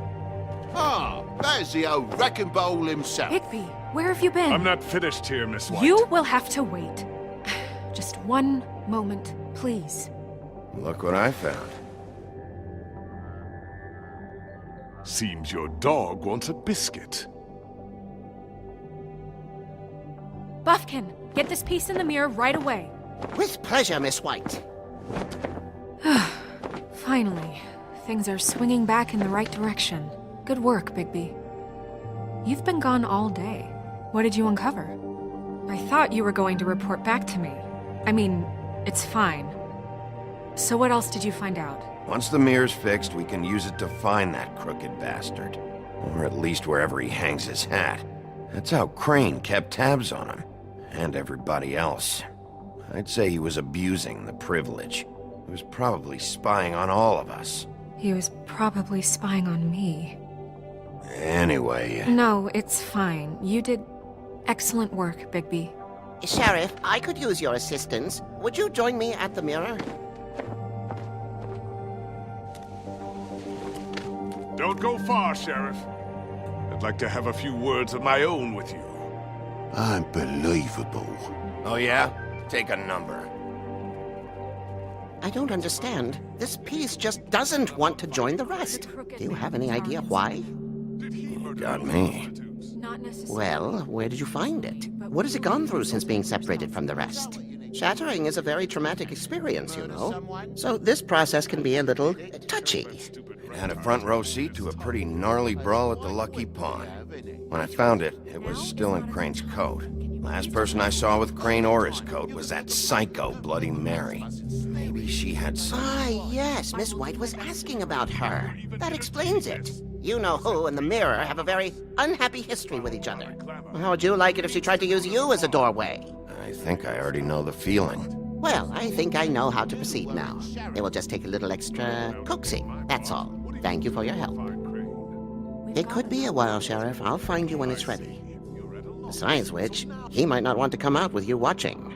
Ah, there's the old wrecking bowl himself. Bigby, where have you been? I'm not finished here, Miss White. You will have to wait. Just one moment, please. Look what I found. Seems your dog wants a biscuit. Buffkin, get this piece in the mirror right away. With pleasure, Miss White. Finally, things are swinging back in the right direction. Good work, Bigby. You've been gone all day. What did you uncover? I thought you were going to report back to me. I mean, it's fine. So what else did you find out? Once the mirror's fixed, we can use it to find that crooked bastard. Or at least wherever he hangs his hat. That's how Crane kept tabs on him. And everybody else. I'd say he was abusing the privilege. He was probably spying on all of us. He was probably spying on me. Anyway... No, it's fine. You did excellent work, Bigby. Sheriff, I could use your assistance. Would you join me at the mirror? Don't go far, Sheriff. I'd like to have a few words of my own with you. Unbelievable. Oh yeah? Take a number. I don't understand. This piece just doesn't want to join the rest. Do you have any idea why? You got me. Not necessarily. Well, where did you find it? What has it gone through since being separated from the rest? Shattering is a very traumatic experience, you know. So this process can be a little touchy. I had a front row seat to a pretty gnarly brawl at the Lucky Pond. When I found it, it was still in Crane's coat. Last person I saw with Crane or his coat was that psycho Bloody Mary. Maybe she had some... Ah, yes, Miss White was asking about her. That explains it. You know who and the Mirror have a very unhappy history with each other. How would you like it if she tried to use you as a doorway? I think I already know the feeling. Well, I think I know how to proceed now. It will just take a little extra coaxing, that's all. Thank you for your help. It could be a while, Sheriff. I'll find you when it's ready. Besides which, he might not want to come out with you watching.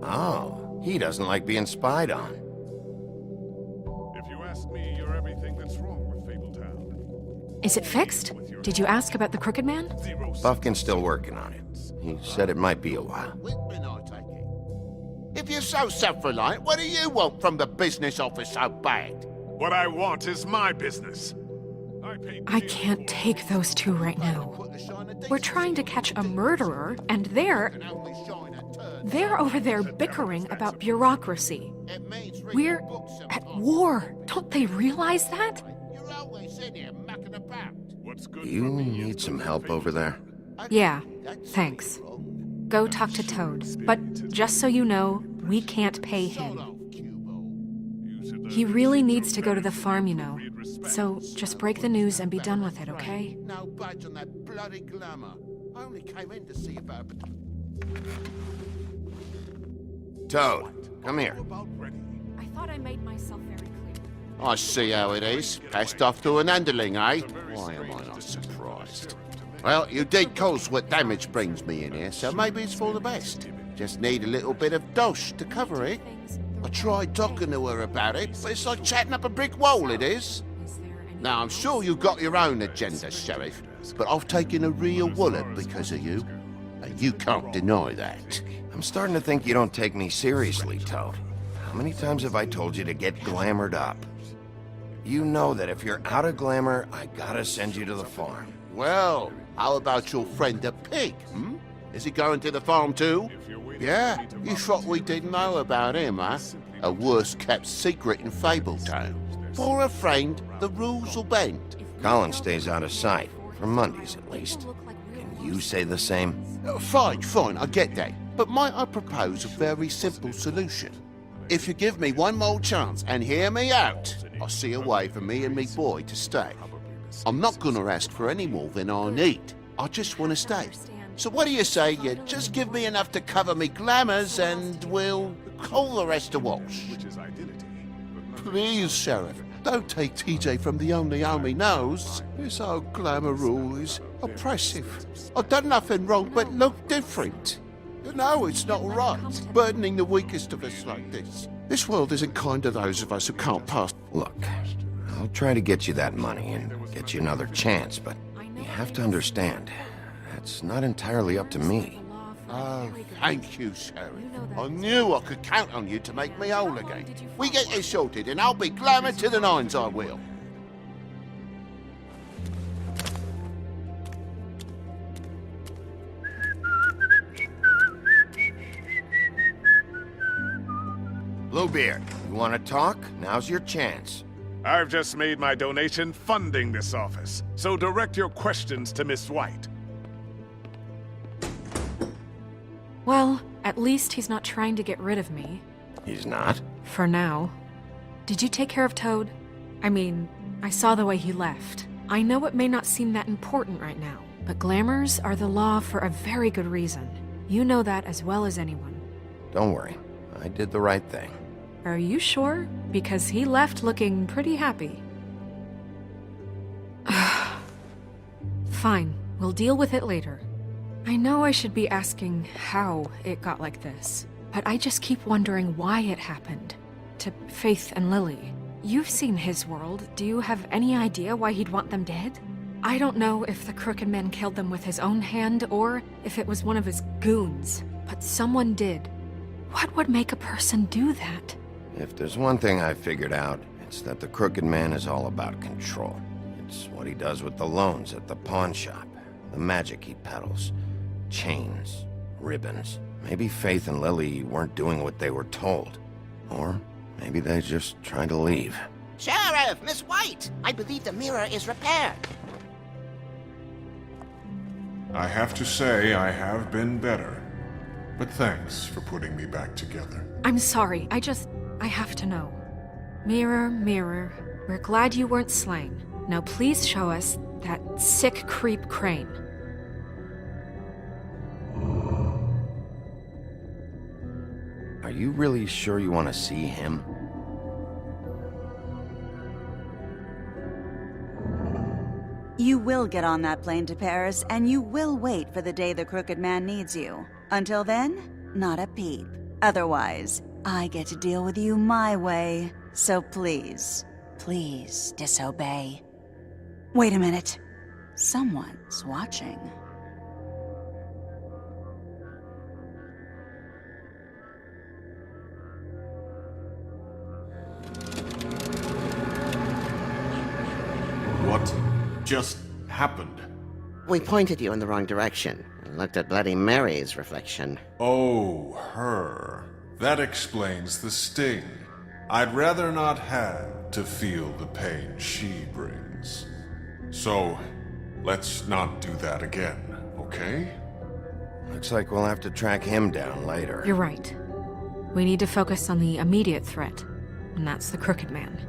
Oh, he doesn't like being spied on. If you ask me, you're everything that's wrong with Fabletown. Is it fixed? Did you ask about the Crooked Man? Buffkin's still working on it. He said it might be a while. If you're so self-reliant, what do you want from the business office so bad? What I want is my business. I can't take those two right now. We're trying to catch a murderer, and they're over there bickering about bureaucracy. We're at war. Don't they realize that? You need some help over there? Yeah, thanks. Go talk to Toad. But just so you know, we can't pay him. He really needs to go to the farm, you know. So just break the news and be done with it, okay? No budge on that bloody glamour. I only came in to see about... Toad, come here. I thought I made myself very clear. I see how it is. Passed off to an underling, eh? Why am I not surprised? Well, you did cause what damage brings me in here, so maybe it's for the best. Just need a little bit of dosh to cover it. I tried talking to her about it, but it's like chatting up a brick wall, it is. Now, I'm sure you've got your own agenda, Sheriff, but I've taken a real wallop because of you, and you can't deny that. I'm starting to think you don't take me seriously, Toad. How many times have I told you to get glamored up? You know that if you're out of glamour, I gotta send you to the farm. Well, how about your friend the pig, hmm? Is he going to the farm too? Yeah, you thought we didn't know about him, huh? A worst-kept secret in Fabletown. For a friend, the rules will bend. Colin stays out of sight, for Mondays at least. Can you say the same? Fine, I get that. But might I propose a very simple solution? If you give me one more chance and hear me out, I'll see a way for me and me boy to stay. I'm not gonna ask for any more than I need. I just want to stay. So what do you say you just give me enough to cover me glamours and we'll call the rest a wash? Please, Sheriff, don't take TJ from the only home he knows. This old glamour rule is oppressive. I've done nothing wrong but look different. No, it's not right, burdening the weakest of us like this. This world isn't kind to those of us who can't pass. Look, I'll try to get you that money and get you another chance, but you have to understand, that's not entirely up to me. Oh, thank you, Sheriff. I knew I could count on you to make me whole again. We get this sorted and I'll be glamour to the nines, I will. Bluebeard, you want to talk? Now's your chance. I've just made my donation funding this office, so direct your questions to Miss White. Well, at least he's not trying to get rid of me. He's not? For now. Did you take care of Toad? I mean, I saw the way he left. I know it may not seem that important right now, but glamours are the law for a very good reason. You know that as well as anyone. Don't worry. I did the right thing. Are you sure? Because he left looking pretty happy. Fine, we'll deal with it later. I know I should be asking how it got like this, but I just keep wondering why it happened. To Faith and Lily. You've seen his world. Do you have any idea why he'd want them dead? I don't know if the Crooked Man killed them with his own hand or if it was one of his goons, but someone did. What would make a person do that? If there's one thing I figured out, it's that the Crooked Man is all about control. It's what he does with the loans at the pawn shop. The magic he peddles. Chains, ribbons. Maybe Faith and Lily weren't doing what they were told. Or maybe they're just trying to leave. Sheriff, Miss White! I believe the mirror is repaired. I have to say I have been better. But thanks for putting me back together. I'm sorry, I have to know. Mirror, mirror, we're glad you weren't slain. Now please show us that sick creep Crane. Are you really sure you want to see him? You will get on that plane to Paris, and you will wait for the day the Crooked Man needs you. Until then, not a peep. Otherwise, I get to deal with you my way. So please, please disobey. Wait a minute. Someone's watching. What just happened? We pointed you in the wrong direction and looked at Bloody Mary's reflection. Oh, her. That explains the sting. I'd rather not have to feel the pain she brings. So, let's not do that again, okay? Looks like we'll have to track him down later. You're right. We need to focus on the immediate threat, and that's the Crooked Man.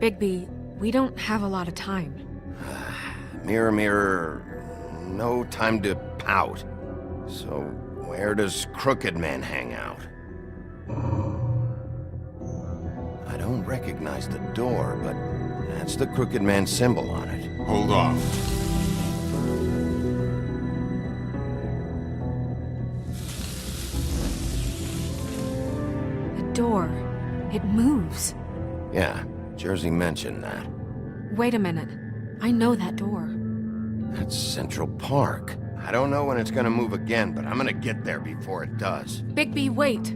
Bigby, we don't have a lot of time. Mirror, mirror, no time to pout. So, where does Crooked Man hang out? I don't recognize the door, but that's the Crooked Man symbol on it. Hold on. The door. It moves. Yeah, Jersey mentioned that. Wait a minute. I know that door. That's Central Park. I don't know when it's gonna move again, but I'm gonna get there before it does. Bigby, wait!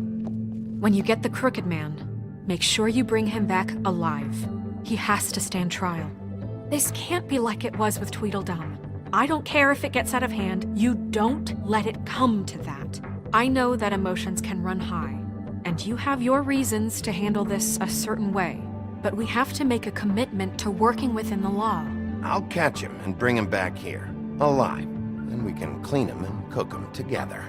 When you get the Crooked Man, make sure you bring him back alive. He has to stand trial. This can't be like it was with Tweedledum. I don't care if it gets out of hand, you don't let it come to that. I know that emotions can run high, and you have your reasons to handle this a certain way, but we have to make a commitment to working within the law. I'll catch him and bring him back here, alive. Then we can clean him and cook him together.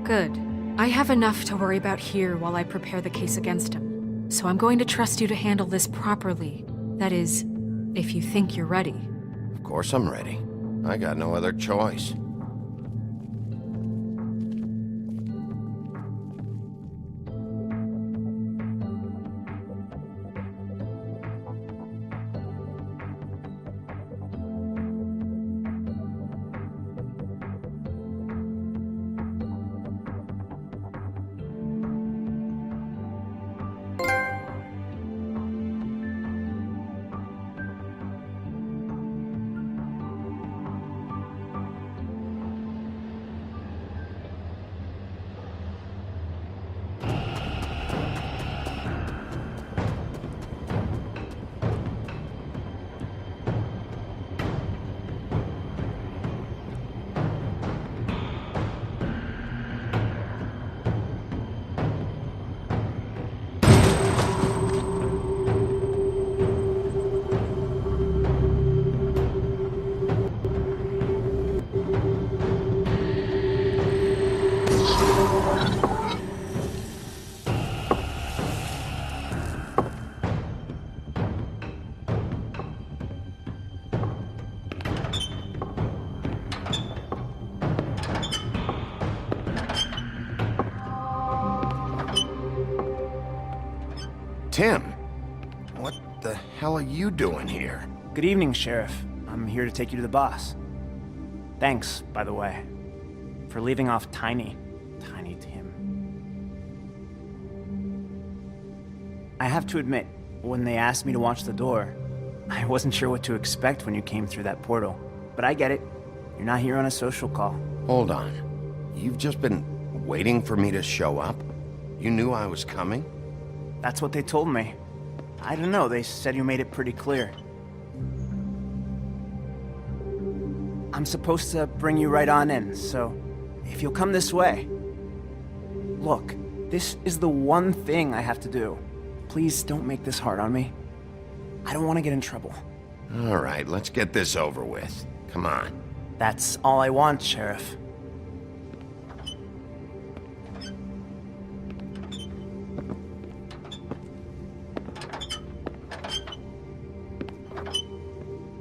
Good. I have enough to worry about here while I prepare the case against him. So I'm going to trust you to handle this properly. That is, if you think you're ready. Of course I'm ready. I got no other choice. Tim, what the hell are you doing here? Good evening, Sheriff. I'm here to take you to the boss. Thanks, by the way, for leaving off Tiny Tim. I have to admit, when they asked me to watch the door, I wasn't sure what to expect when you came through that portal. But I get it. You're not here on a social call. Hold on. You've just been waiting for me to show up? You knew I was coming? That's what they told me. I don't know, they said you made it pretty clear. I'm supposed to bring you right on in, so if you'll come this way. Look, this is the one thing I have to do. Please don't make this hard on me. I don't want to get in trouble. All right, let's get this over with. Come on. That's all I want, Sheriff.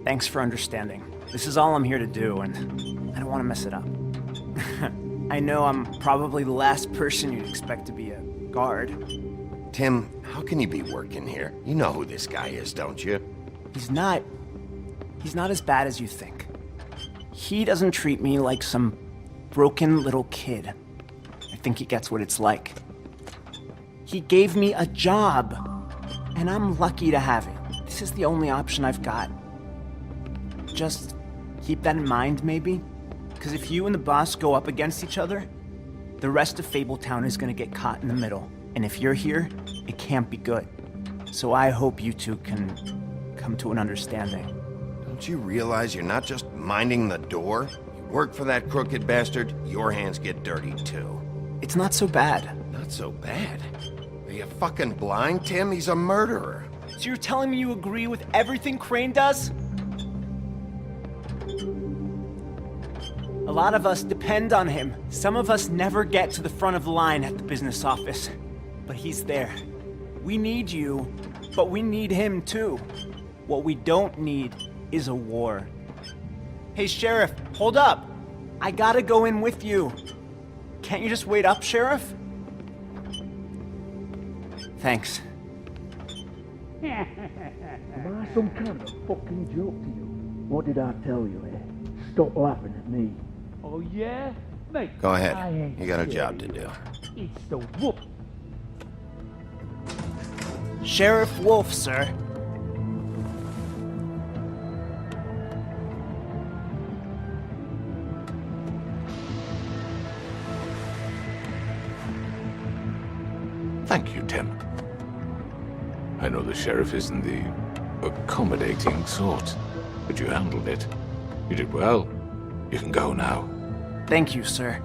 Thanks for understanding. This is all I'm here to do, and I don't want to mess it up. I know I'm probably the last person you'd expect to be a guard. Tim, how can you be working here? You know who this guy is, don't you? He's not as bad as you think. He doesn't treat me like some broken little kid. I think he gets what it's like. He gave me a job, and I'm lucky to have it. This is the only option I've got. Just keep that in mind, maybe? Because if you and the boss go up against each other, the rest of Fabletown is going to get caught in the middle. And if you're here, it can't be good. So I hope you two can come to an understanding. Don't you realize you're not just minding the door? You work for that crooked bastard, your hands get dirty too. It's not so bad. Not so bad? Are you fucking blind, Tim? He's a murderer. So you're telling me you agree with everything Crane does? A lot of us depend on him. Some of us never get to the front of the line at the business office. But he's there. We need you, but we need him too. What we don't need is a war. Hey, Sheriff, hold up. I gotta go in with you. Can't you just wait up, Sheriff? Thanks. Am I some kind of fucking joke to you? What did I tell you, eh? Stop laughing at me. Oh, yeah? Mate, Go ahead. You got a job to do. It's the whoop. Sheriff Wolf, sir. Thank you, Tim. I know the sheriff isn't the accommodating sort, but you handled it. You did well. You can go now. Thank you, sir.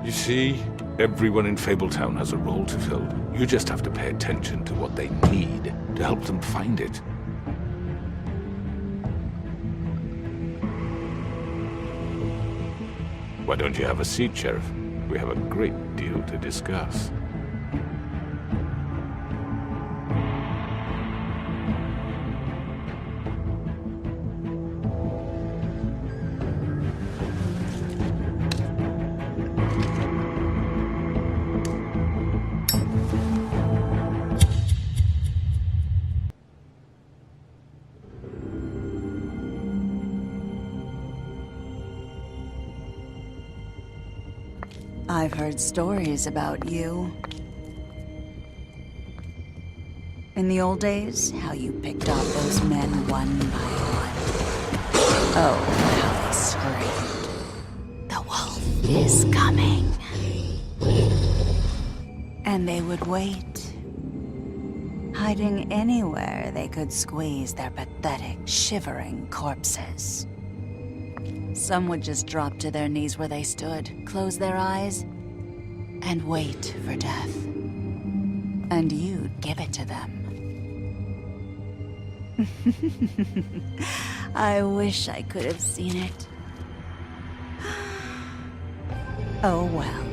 You see, everyone in Fabletown has a role to fill. You just have to pay attention to what they need to help them find it. Why don't you have a seat, Sheriff? We have a great deal to discuss. I've heard stories about you. In the old days, how you picked off those men one by one. Oh, how they screamed. The wolf is coming. And they would wait, hiding anywhere they could squeeze their pathetic, shivering corpses. Some would just drop to their knees where they stood, close their eyes, and wait for death. And you'd give it to them. I wish I could have seen it. Oh well.